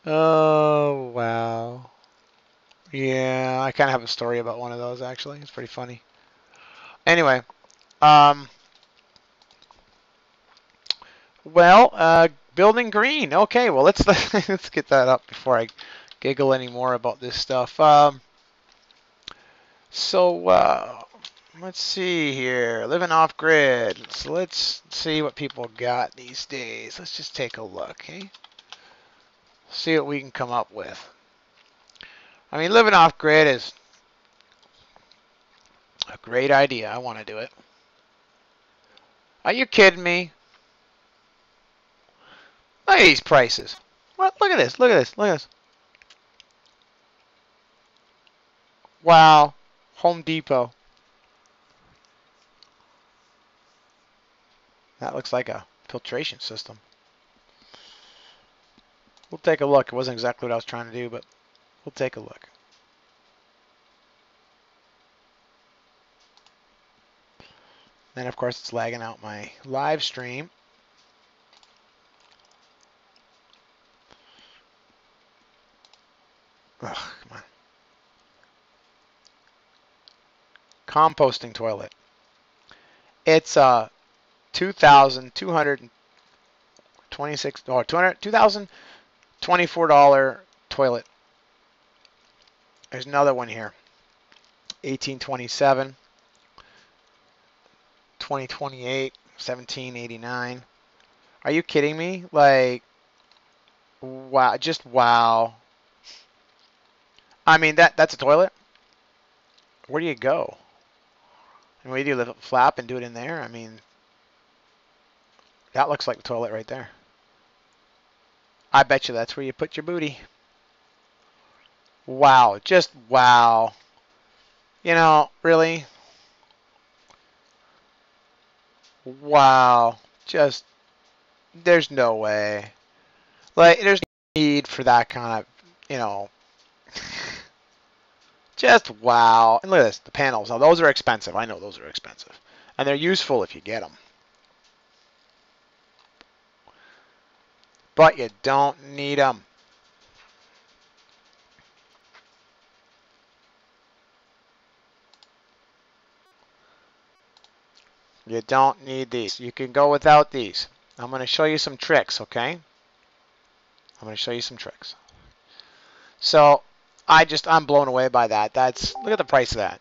Oh, wow. Yeah, I kind of have a story about one of those actually. It's pretty funny. Anyway, um, well, building green. Okay, well let's let's get that up before I giggle any more about this stuff. So let's see here. Living off grid. So let's see what people got these days. Let's just take a look, okay? See what we can come up with. I mean, living off grid is a great idea. I want to do it. Are you kidding me? Look at these prices. What? Look at this. Look at this. Look at this. Wow. Home Depot. That looks like a filtration system. We'll take a look. It wasn't exactly what I was trying to do, but we'll take a look. Then, of course, it's lagging out my live stream. Ugh, come on. Composting toilet. It's a 2,226 or $2,024 toilet. There's another one here. 1827, 2028, 1789. Are you kidding me? Like, wow, just wow. I mean, that's a toilet. Where do you go? And where do you lift up flap and do it in there? I mean, that looks like the toilet right there. I bet you that's where you put your booty. Wow, just wow. You know, really? Wow. Just, there's no way. Like, there's no need for that kind of, you know, just wow. And look at this, the panels. Now, those are expensive. I know those are expensive. And they're useful if you get them. But you don't need them. You don't need these. You can go without these. I'm going to show you some tricks, okay? I'm going to show you some tricks. So, I'm blown away by that. Look at the price of that.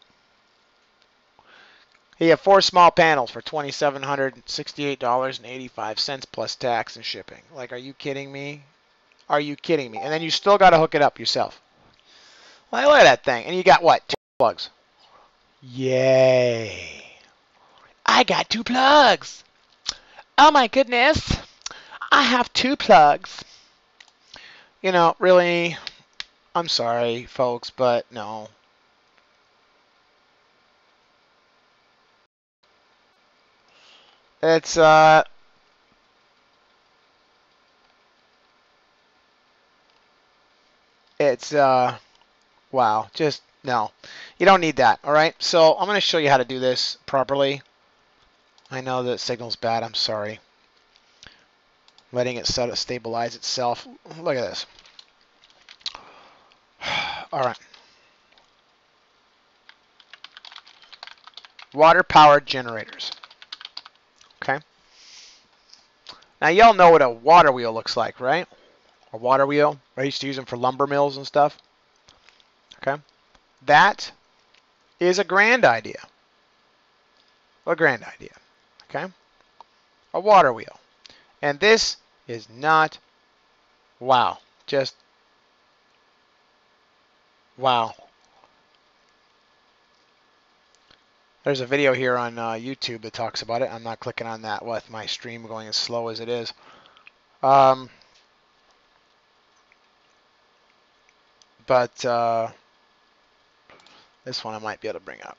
You have 4 small panels for $2,768.85 plus tax and shipping. Like, are you kidding me? Are you kidding me? And then you still got to hook it up yourself. Like, look at that thing. And you got what? 2 plugs. Yay. I got 2 plugs. Oh my goodness. I have 2 plugs. You know, really, I'm sorry, folks, but no. It's, wow, just, no. You don't need that, all right? So I'm going to show you how to do this properly. I know the signal's bad, I'm sorry. Letting it stabilize itself. Look at this. All right. Water-powered generators. Okay. Now, y'all know what a water wheel looks like, right? A water wheel. I used to use them for lumber mills and stuff. Okay. That is a grand idea. A grand idea. Okay. A water wheel. And this is not, wow, just, wow. There's a video here on YouTube that talks about it. I'm not clicking on that with my stream going as slow as it is. But this one I might be able to bring up.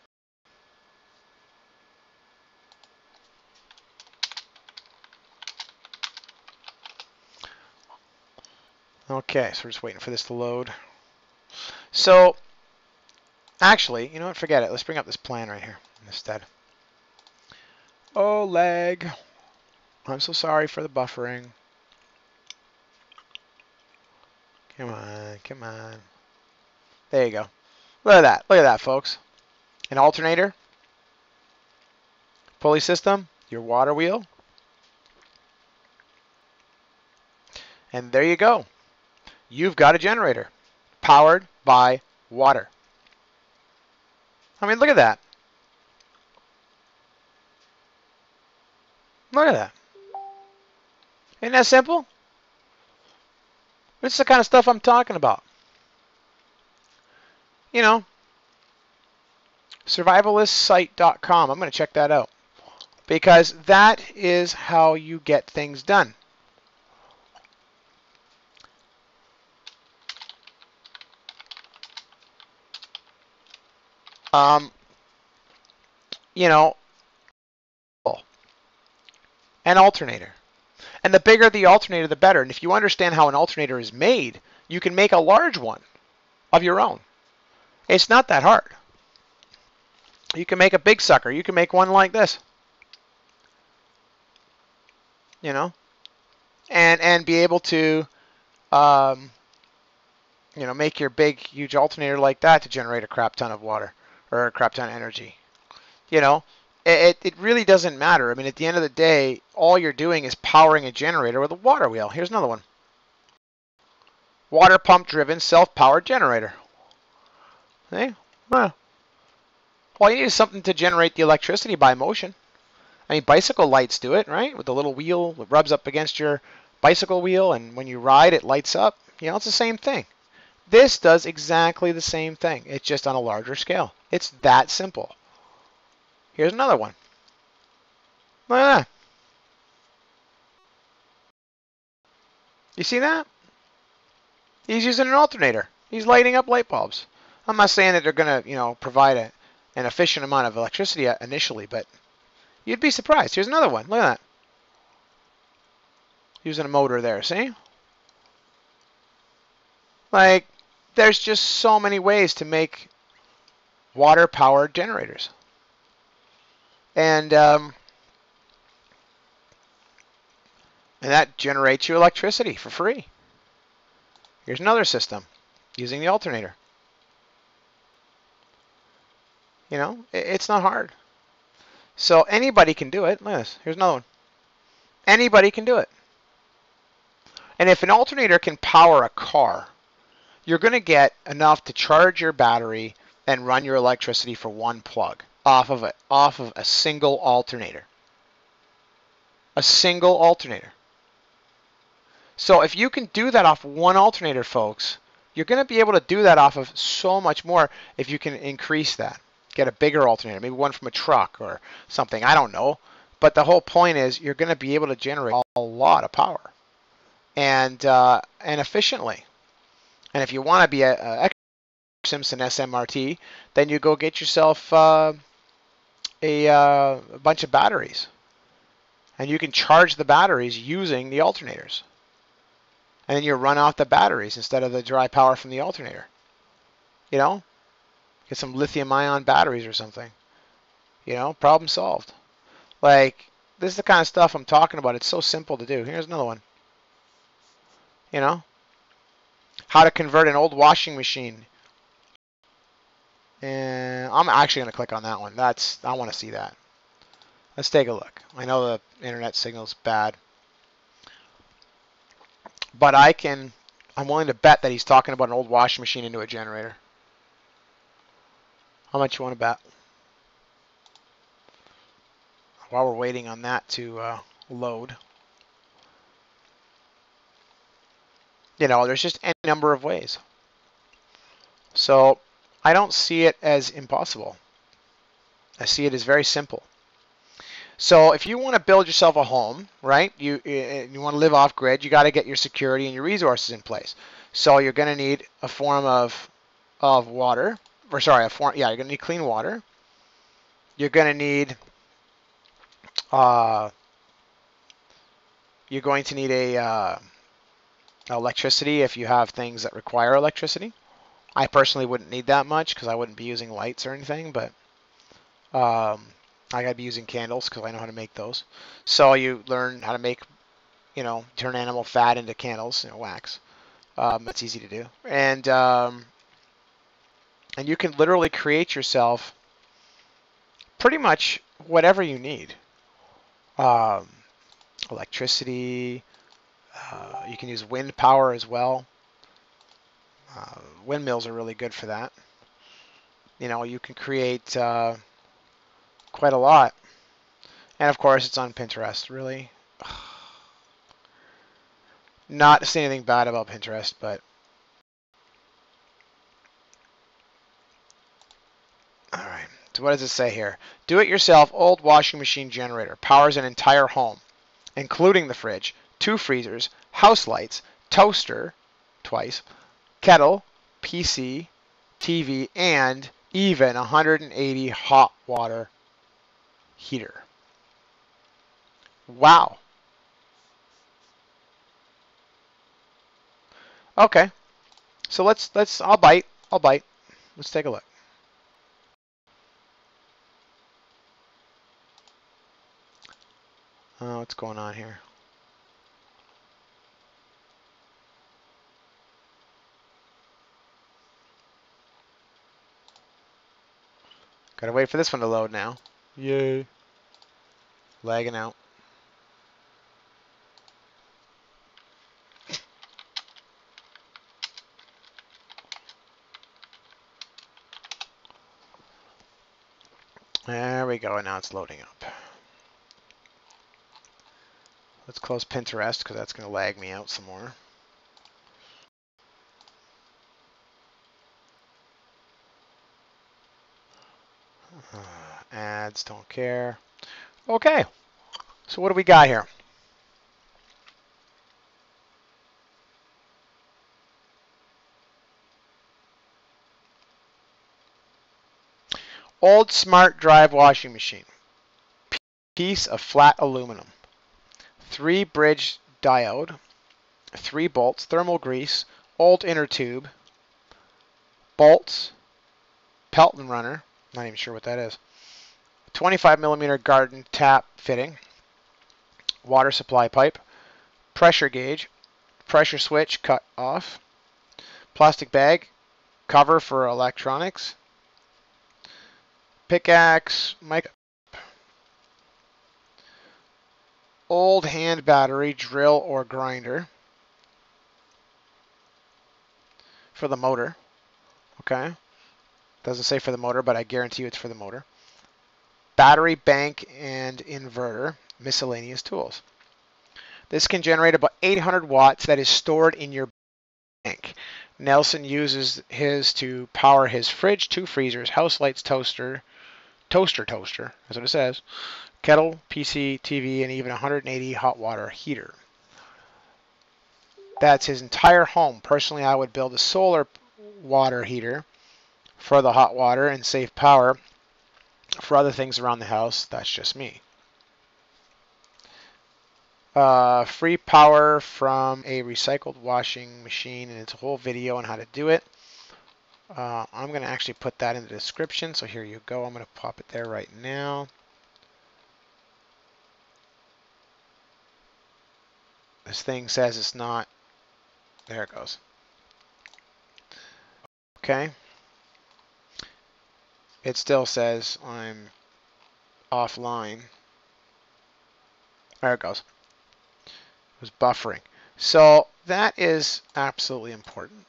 Okay, so we're just waiting for this to load. So, actually, you know what? Forget it. Let's bring up this plan right here instead. Oh, lag. I'm so sorry for the buffering. Come on, come on. There you go. Look at that. Look at that, folks. An alternator. Pulley system. Your water wheel. And there you go. You've got a generator powered by water. I mean, look at that. Look at that. Isn't that simple? This is the kind of stuff I'm talking about. You know, survivalistsite.com. I'm going to check that out because that is how you get things done. You know, an alternator. And the bigger the alternator, the better. And if you understand how an alternator is made, you can make a large one of your own. It's not that hard. You can make a big sucker. You can make one like this. You know, and be able to, you know, make your big, huge alternator like that to generate a crap ton of water or a crap ton of energy. You know, it really doesn't matter. I mean, at the end of the day, all you're doing is powering a generator with a water wheel. Here's another one. Water pump driven self-powered generator. See? Well, all you need is something to generate the electricity by motion. I mean, bicycle lights do it, right? With the little wheel that rubs up against your bicycle wheel, and when you ride, it lights up. You know, it's the same thing. This does exactly the same thing. It's just on a larger scale. It's that simple. Here's another one. Look at that. You see that? He's using an alternator. He's lighting up light bulbs. I'm not saying that they're going to, you know, provide an efficient amount of electricity initially, but You'd be surprised. Here's another one. Look at that. Using a motor there, see? Like, there's just so many ways to make water-powered generators. And that generates you electricity for free. Here's another system using the alternator. You know, it's not hard. So anybody can do it. Look at this. Here's another one. Anybody can do it. And if an alternator can power a car, you're going to get enough to charge your battery and run your electricity for one plug off of a single alternator. A single alternator. So if you can do that off one alternator, folks, you're going to be able to do that off of so much more if you can increase that. Get a bigger alternator, maybe one from a truck or something. I don't know. But the whole point is you're going to be able to generate a lot of power and efficiently. And if you want to be a Simpson SMRT, then you go get yourself a bunch of batteries. And you can charge the batteries using the alternators. And then you run off the batteries instead of the dry power from the alternator. You know? Get some lithium-ion batteries or something. You know? Problem solved. Like, this is the kind of stuff I'm talking about. It's so simple to do. Here's another one. You know? How to convert an old washing machine. And I'm actually going to click on that one. I want to see that. Let's take a look. I know the internet signal's bad. But I'm willing to bet that he's talking about an old washing machine into a generator. How much you want to bet? While we're waiting on that to load. You know, there's just any number of ways. So I don't see it as impossible. I see it as very simple. So if you want to build yourself a home, right? You want to live off grid, you got to get your security and your resources in place. So you're going to need a form of water, or sorry, you're going to need clean water. You're going to need electricity if you have things that require electricity. I personally wouldn't need that much because I wouldn't be using lights or anything, but I gotta be using candles because I know how to make those. So you learn how to make, turn animal fat into candles, wax. That's easy to do, and you can literally create yourself pretty much whatever you need. Electricity. You can use wind power as well. Windmills are really good for that. You can create quite a lot. And of course, it's on Pinterest, really. Not to say anything bad about Pinterest, but all right. So what does it say here? Do-it-yourself old washing machine generator powers an entire home, including the fridge, 2 freezers, house lights, toaster, twice, kettle, PC, TV, and even 180 hot water heater. Wow. Okay. So I'll bite. Let's take a look. What's going on here? Gotta wait for this one to load now. Yay. Lagging out. There we go, and now it's loading up. Let's close Pinterest because that's going to lag me out some more. Ads, don't care. Okay, so what do we got here? Old smart drive washing machine. piece of flat aluminum, 3 bridge diode, 3 bolts, thermal grease, old inner tube, bolts, Pelton runner, not even sure what that is, 25 millimeter garden tap fitting, water supply pipe, pressure gauge, pressure switch cut off, plastic bag, cover for electronics, pickaxe, mic, old hand battery, drill or grinder for the motor. Okay, doesn't say for the motor, but I guarantee you it's for the motor. Battery bank and inverter, miscellaneous tools. This can generate about 800 watts that is stored in your bank. Nelson uses his to power his fridge, 2 freezers, house lights, toaster, that's what it says, kettle, PC, TV, and even 180 hot water heater. That's his entire home. Personally, I would build a solar water heater for the hot water and save power for other things around the house. That's just me. Free power from a recycled washing machine, and it's a whole video on how to do it. I'm going to actually put that in the description, so here you go. I'm going to pop it there right now. This thing says it's not. There it goes. Okay. It still says I'm offline. There it goes. It was buffering. So that is absolutely important.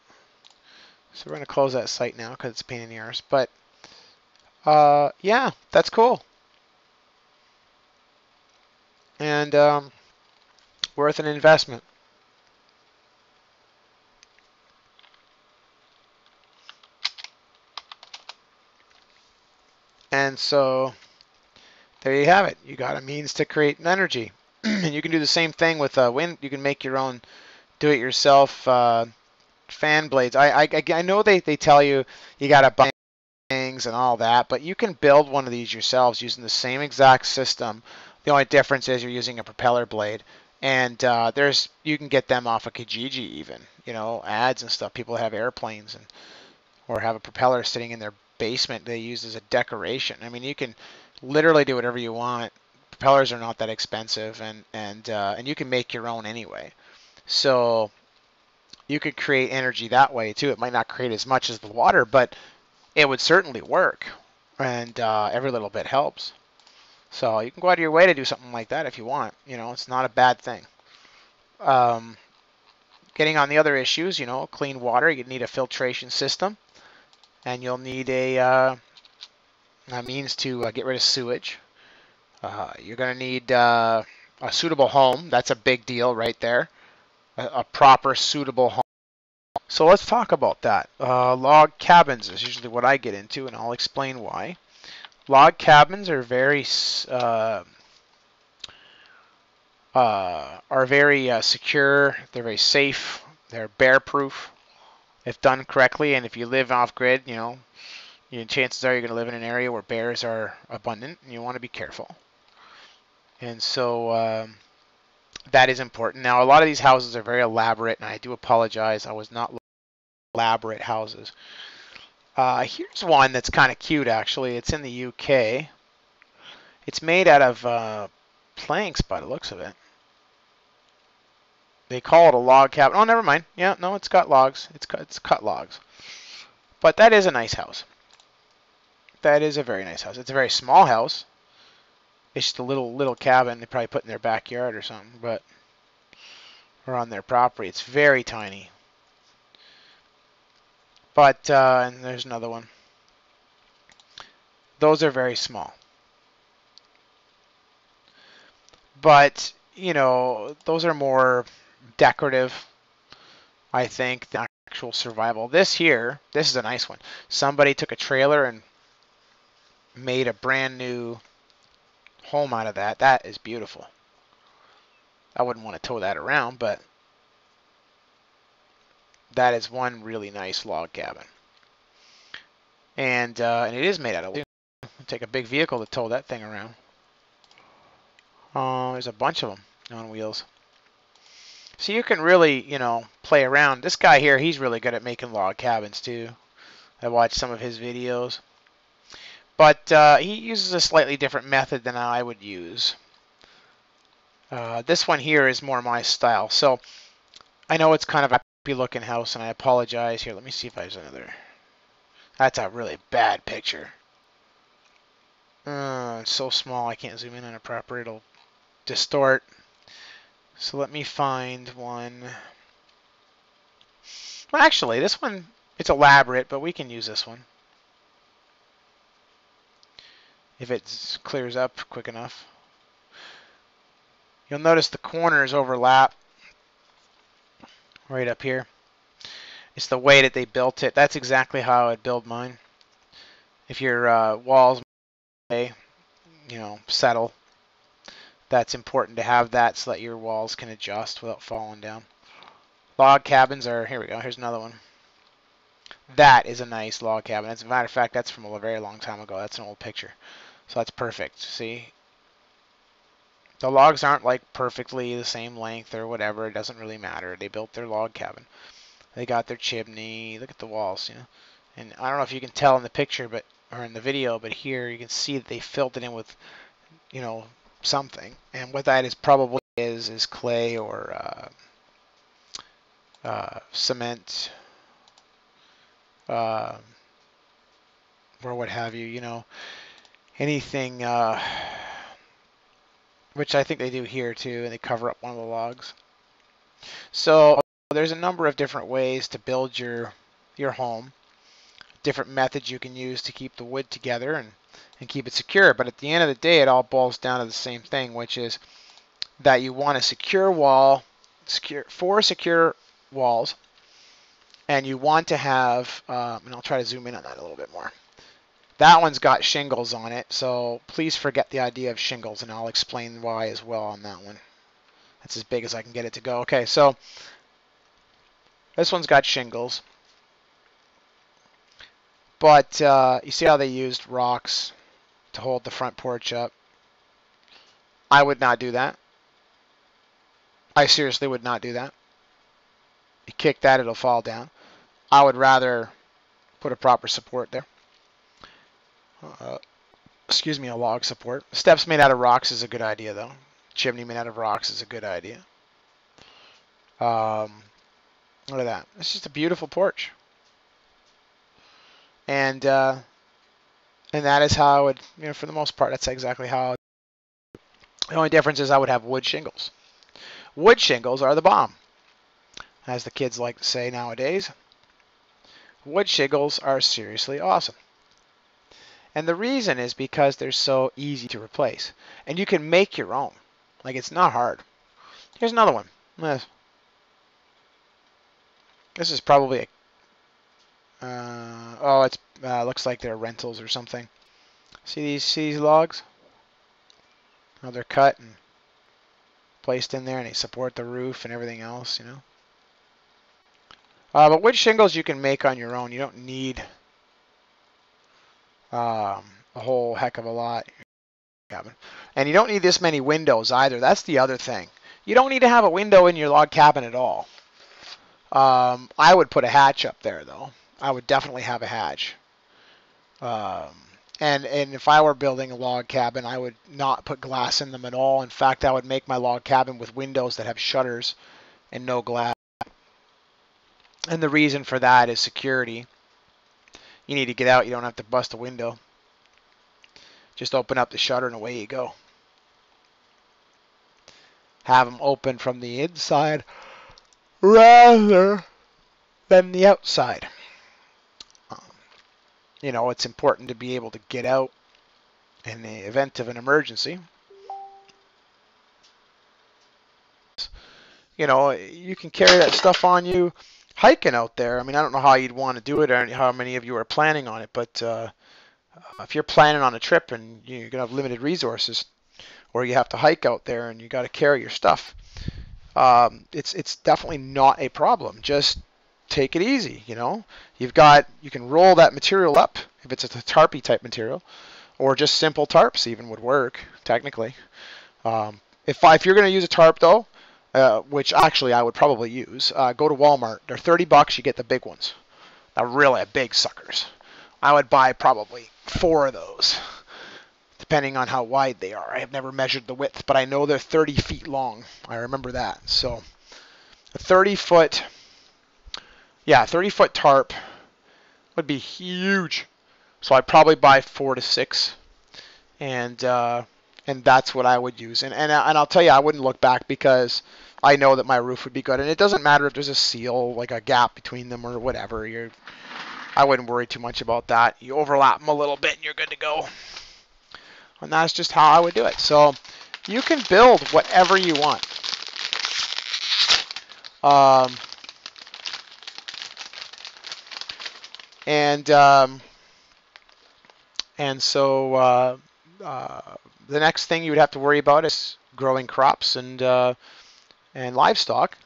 So we're going to close that site now because it's a pain in the arse. But yeah, that's cool. And worth an investment. And so there you have it. You got a means to create energy. And you can do the same thing with wind. You can make your own do-it-yourself fan blades. I know they tell you got to buy things and all that, but you can build one of these yourselves using the same exact system. The only difference is you're using a propeller blade. And you can get them off of Kijiji even, ads and stuff. People have airplanes or have a propeller sitting in their basement they use as a decoration. I mean, you can literally do whatever you want. Propellers are not that expensive, and you can make your own anyway. So you could create energy that way too. It might not create as much as the water, but it would certainly work, and every little bit helps. So you can go out of your way to do something like that if you want. It's not a bad thing. Getting on the other issues, clean water, you need a filtration system, and you'll need a means to get rid of sewage. You're going to need a suitable home. That's a big deal right there. A proper, suitable home. So let's talk about that. Log cabins is usually what I get into, and I'll explain why. Log cabins are very secure. They're very safe. They're bear-proof if done correctly. And if you live off-grid, chances are you're going to live in an area where bears are abundant, and you want to be careful. And so that is important. Now, a lot of these houses are very elaborate, and I do apologize. I was not elaborate houses. Here's one that's kind of cute, actually. It's in the UK. It's made out of planks by the looks of it. They call it a log cabin. Oh, never mind. Yeah, no, it's got logs. It's cut logs. But that is a nice house. That is a very nice house. It's a very small house. It's just a little cabin they probably put in their backyard or something, or on their property. It's very tiny. But and there's another one. Those are very small. But those are more decorative, I think, than actual survival. This is a nice one. Somebody took a trailer and made a brand new home out of that. That is beautiful. I wouldn't want to tow that around, but that is one really nice log cabin. And it is made out of wood. It'll take a big vehicle to tow that thing around. There's a bunch of them on wheels. So you can really, play around. This guy here, he's really good at making log cabins too. I watched some of his videos. But he uses a slightly different method than I would use. This one here is more my style. So I know it's kind of a happy looking house, and I apologize. Here, let me see if there's another. That's a really bad picture. It's so small I can't zoom in on it proper. It'll distort. So let me find one. Well, actually, this one, it's elaborate, but we can use this one if it clears up quick enough. You'll notice the corners overlap right up here. It's the way that they built it. That's exactly how I would build mine. If your walls, settle, that's important to have that so that your walls can adjust without falling down. Log cabins are, here we go, here's another one. That is a nice log cabin. As a matter of fact, that's from a very long time ago. That's an old picture. So that's perfect. See? The logs aren't like perfectly the same length or whatever. It doesn't really matter. They built their log cabin. They got their chimney. Look at the walls, And I don't know if you can tell in the picture, or in the video, but here you can see that they filled it in with, something. And what that is probably is clay or cement, or what have you. Anything. Which I think they do here too, and they cover up one of the logs. So there's a number of different ways to build your home, different methods you can use to keep the wood together and keep it secure. But at the end of the day, it all boils down to the same thing, which is that you want a secure wall, four secure walls, and you want to have, and I'll try to zoom in on that a little bit more. That one's got shingles on it, so please forget the idea of shingles, and I'll explain why as well on that one. That's as big as I can get it to go. Okay, so this one's got shingles. But you see how they used rocks to hold the front porch up? I would not do that. I seriously would not do that. You kick that, it'll fall down. I would rather put a proper support there. Excuse me, a log support. Steps made out of rocks is a good idea, though. Chimney made out of rocks is a good idea. Look at that. It's just a beautiful porch. And that is how I would, for the most part, that's exactly how. The only difference is I would have wood shingles. Wood shingles are the bomb, as the kids like to say nowadays. Wood shingles are seriously awesome. And the reason is because they're so easy to replace. And you can make your own. Like, it's not hard. Here's another one. This is probably a... it looks like they're rentals or something. See these logs? How they're cut and placed in there, and they support the roof and everything else, But wood shingles you can make on your own. You don't need a whole heck of a lot. And you don't need this many windows either. That's the other thing. You don't need to have a window in your log cabin at all. I would put a hatch up there, though. I would definitely have a hatch. And if I were building a log cabin, I would not put glass in them at all. In fact, I would make my log cabin with windows that have shutters and no glass. And the reason for that is security. You need to get out. You don't have to bust a window. Just open up the shutter and away you go. Have them open from the inside rather than the outside. It's important to be able to get out in the event of an emergency. You can carry that stuff on you hiking out there. I mean, I don't know how you'd want to do it or how many of you are planning on it, but if you're planning on a trip and you're going to have limited resources, or you have to hike out there and you got to carry your stuff, it's definitely not a problem. Just take it easy. You can roll that material up if it's a tarpy type material, or just simple tarps even would work technically. If you're going to use a tarp though, which actually I would probably use, go to Walmart. They're $30. You get the big ones. They're really big suckers. I would buy probably 4 of those, depending on how wide they are. I have never measured the width, but I know they're 30 feet long. I remember that. So a 30-foot, 30-foot tarp would be huge. So I'd probably buy 4 to 6, and that's what I would use. And I'll tell you, I wouldn't look back because I know that my roof would be good. And it doesn't matter if there's a seal, like a gap between them or whatever. I wouldn't worry too much about that. You overlap them a little bit and you're good to go. And that's just how I would do it. So you can build whatever you want. And so the next thing you would have to worry about is growing crops and livestock.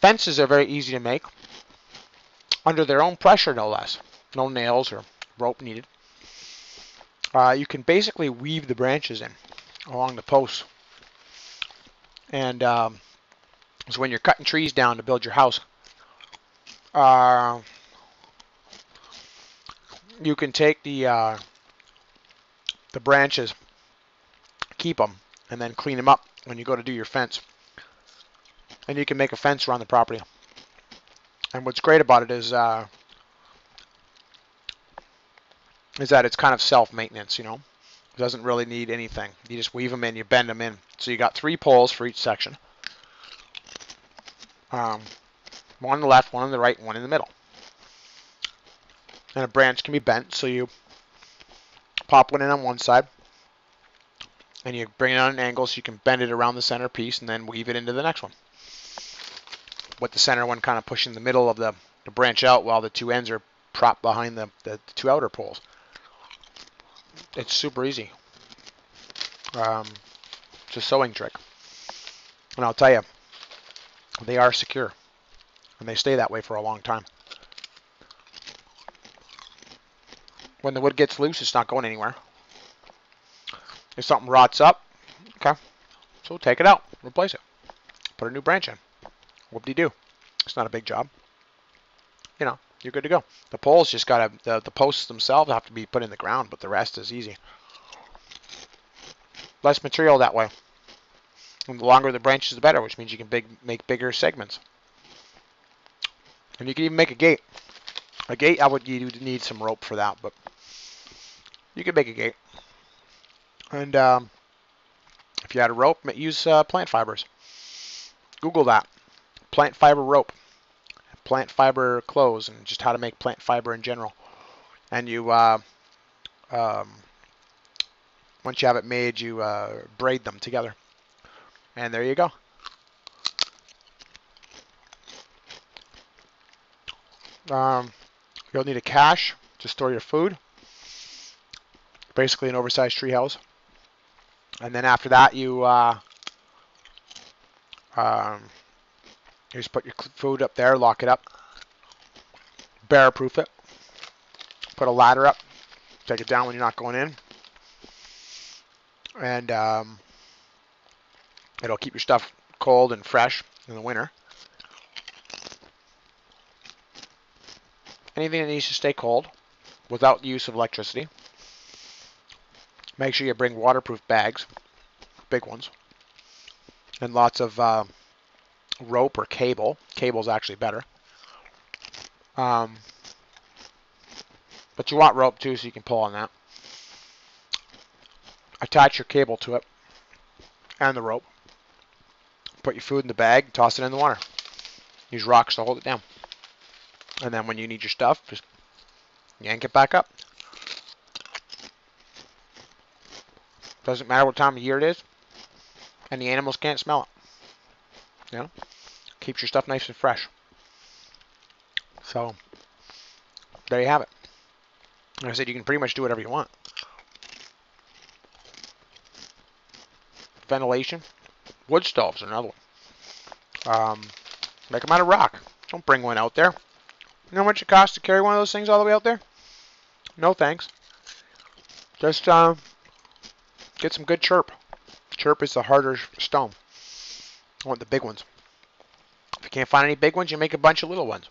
Fences are very easy to make under their own pressure, no less. No nails or rope needed. You can basically weave the branches in along the posts. And so when you're cutting trees down to build your house, you can take the branches, keep them, and then clean them up when you go to do your fence. And you can make a fence around the property. And what's great about it is that it's kind of self-maintenance, you know. It doesn't really need anything. You just weave them in, you bend them in. So you got 3 poles for each section. One on the left, one on the right, and one in the middle. And a branch can be bent, so you pop one in on one side, and you bring it on an angle so you can bend it around the center piece and then weave it into the next one. With the center one kind of pushing the middle of the branch out while the 2 ends are propped behind the 2 outer poles. It's super easy. It's a sewing trick. And I'll tell you, they are secure. And they stay that way for a long time. When the wood gets loose, it's not going anywhere. If something rots up, okay, so take it out, replace it, put a new branch in. Whoop-de-doo. It's not a big job. You know, you're good to go. The poles just got to, the posts themselves have to be put in the ground, but the rest is easy. Less material that way. And the longer the branches, the better, which means you can make bigger segments. And you can even make a gate. A gate, you would need some rope for that, but you could make a gate. And if you had a rope, use plant fibers. Google that. Plant fiber rope, plant fiber clothes, and just how to make plant fiber in general. And you, once you have it made, you braid them together. And there you go. You'll need a cache to store your food. Basically an oversized tree house. And then after that, you just put your food up there, lock it up, bear-proof it, put a ladder up, take it down when you're not going in, and it'll keep your stuff cold and fresh in the winter. Anything that needs to stay cold without the use of electricity. Make sure you bring waterproof bags, big ones, and lots of rope or cable. Cable's actually better. But you want rope too, so you can pull on that. Attach your cable to it and the rope. Put your food in the bag, toss it in the water. Use rocks to hold it down. And then when you need your stuff, just yank it back up. Doesn't matter what time of year it is, and the animals can't smell it. You know? Keeps your stuff nice and fresh. So, there you have it. Like I said, you can pretty much do whatever you want. Ventilation. Wood stoves are another one. Make them out of rock. Don't bring one out there. You know how much it costs to carry one of those things all the way out there? No thanks. Just get some good chirp. Chirp is the harder stone. I want the big ones. If you can't find any big ones, you make a bunch of little ones.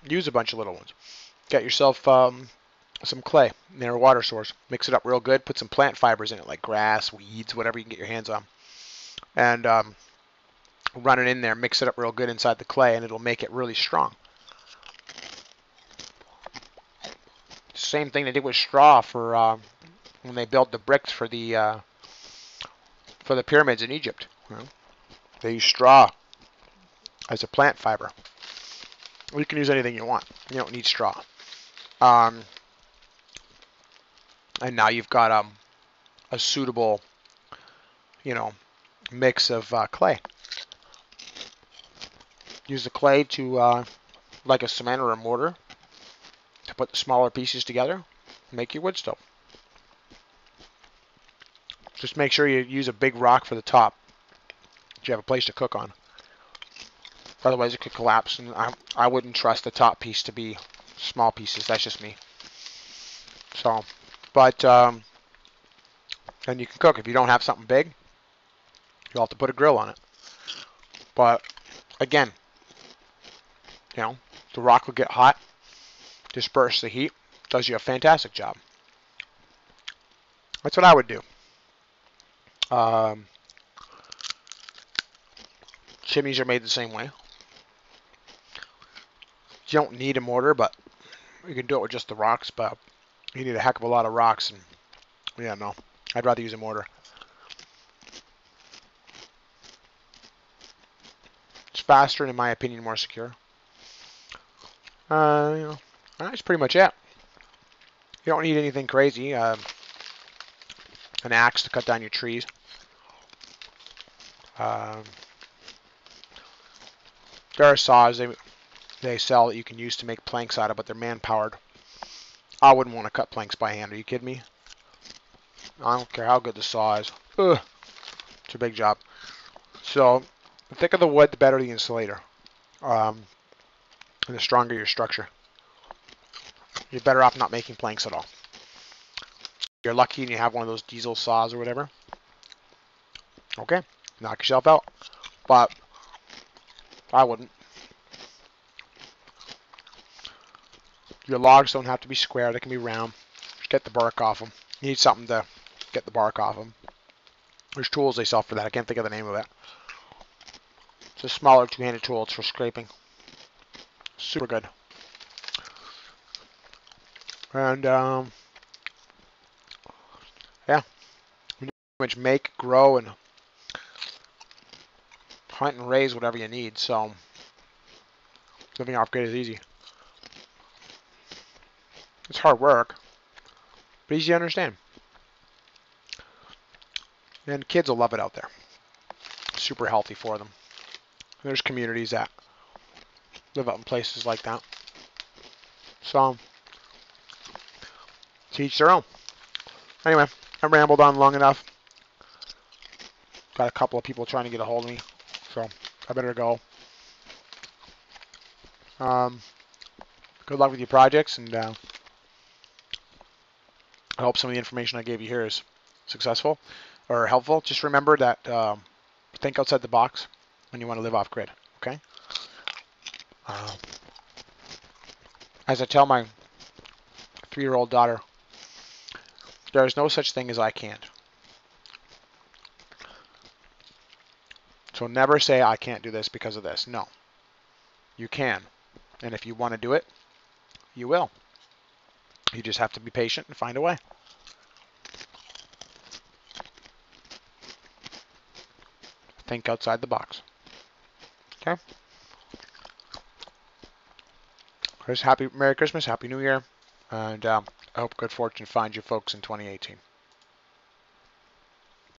Use a bunch of little ones. Get yourself some clay near a water source. Mix it up real good. Put some plant fibers in it, like grass, weeds, whatever you can get your hands on. And run it in there. Mix it up real good inside the clay, and it'll make it really strong. Same thing they did with straw for when they built the bricks for the pyramids in Egypt. You know? They use straw as a plant fiber. You can use anything you want. You don't need straw. And now you've got a suitable, mix of clay. Use the clay to, like a cement or a mortar, to put the smaller pieces together. Make your wood stove. Just make sure you use a big rock for the top, that you have a place to cook on. Otherwise, it could collapse, and I wouldn't trust the top piece to be small pieces. That's just me. So, but and you can cook. If you don't have something big, you'll have to put a grill on it. But again, the rock will get hot, disperse the heat, does you a fantastic job. That's what I would do. Chimneys are made the same way. You don't need a mortar, but you can do it with just the rocks, but you need a heck of a lot of rocks, and yeah, no, I'd rather use a mortar. It's faster and, in my opinion, more secure. That's pretty much it. You don't need anything crazy. An axe to cut down your trees. There are saws they sell that you can use to make planks out of, but they're man-powered. I wouldn't want to cut planks by hand. Are you kidding me? I don't care how good the saw is. Ugh, it's a big job. So, the thicker the wood, the better the insulator. And the stronger your structure. You're better off not making planks at all. You're lucky and you have one of those diesel saws or whatever. Okay, knock yourself out. But I wouldn't. Your logs don't have to be square. They can be round. Just get the bark off them. You need something to get the bark off them. There's tools they sell for that. I can't think of the name of it. It's a smaller two-handed tool. It's for scraping. Super good. And yeah, you pretty much make, grow, and hunt and raise whatever you need. So living off grid is easy. It's hard work, but easy to understand. And kids will love it out there. Super healthy for them. And there's communities that live out in places like that. So, to each their own. Anyway, I rambled on long enough. Got a couple of people trying to get a hold of me, so I better go. Good luck with your projects, and I hope some of the information I gave you here is successful or helpful. Just remember that think outside the box when you want to live off grid. Okay. As I tell my 3-year-old daughter, there is no such thing as I can't. So never say I can't do this because of this. No. You can. And if you want to do it, you will. You just have to be patient and find a way. Think outside the box. Okay? Merry Christmas, Happy New Year, and I hope good fortune finds you folks in 2018.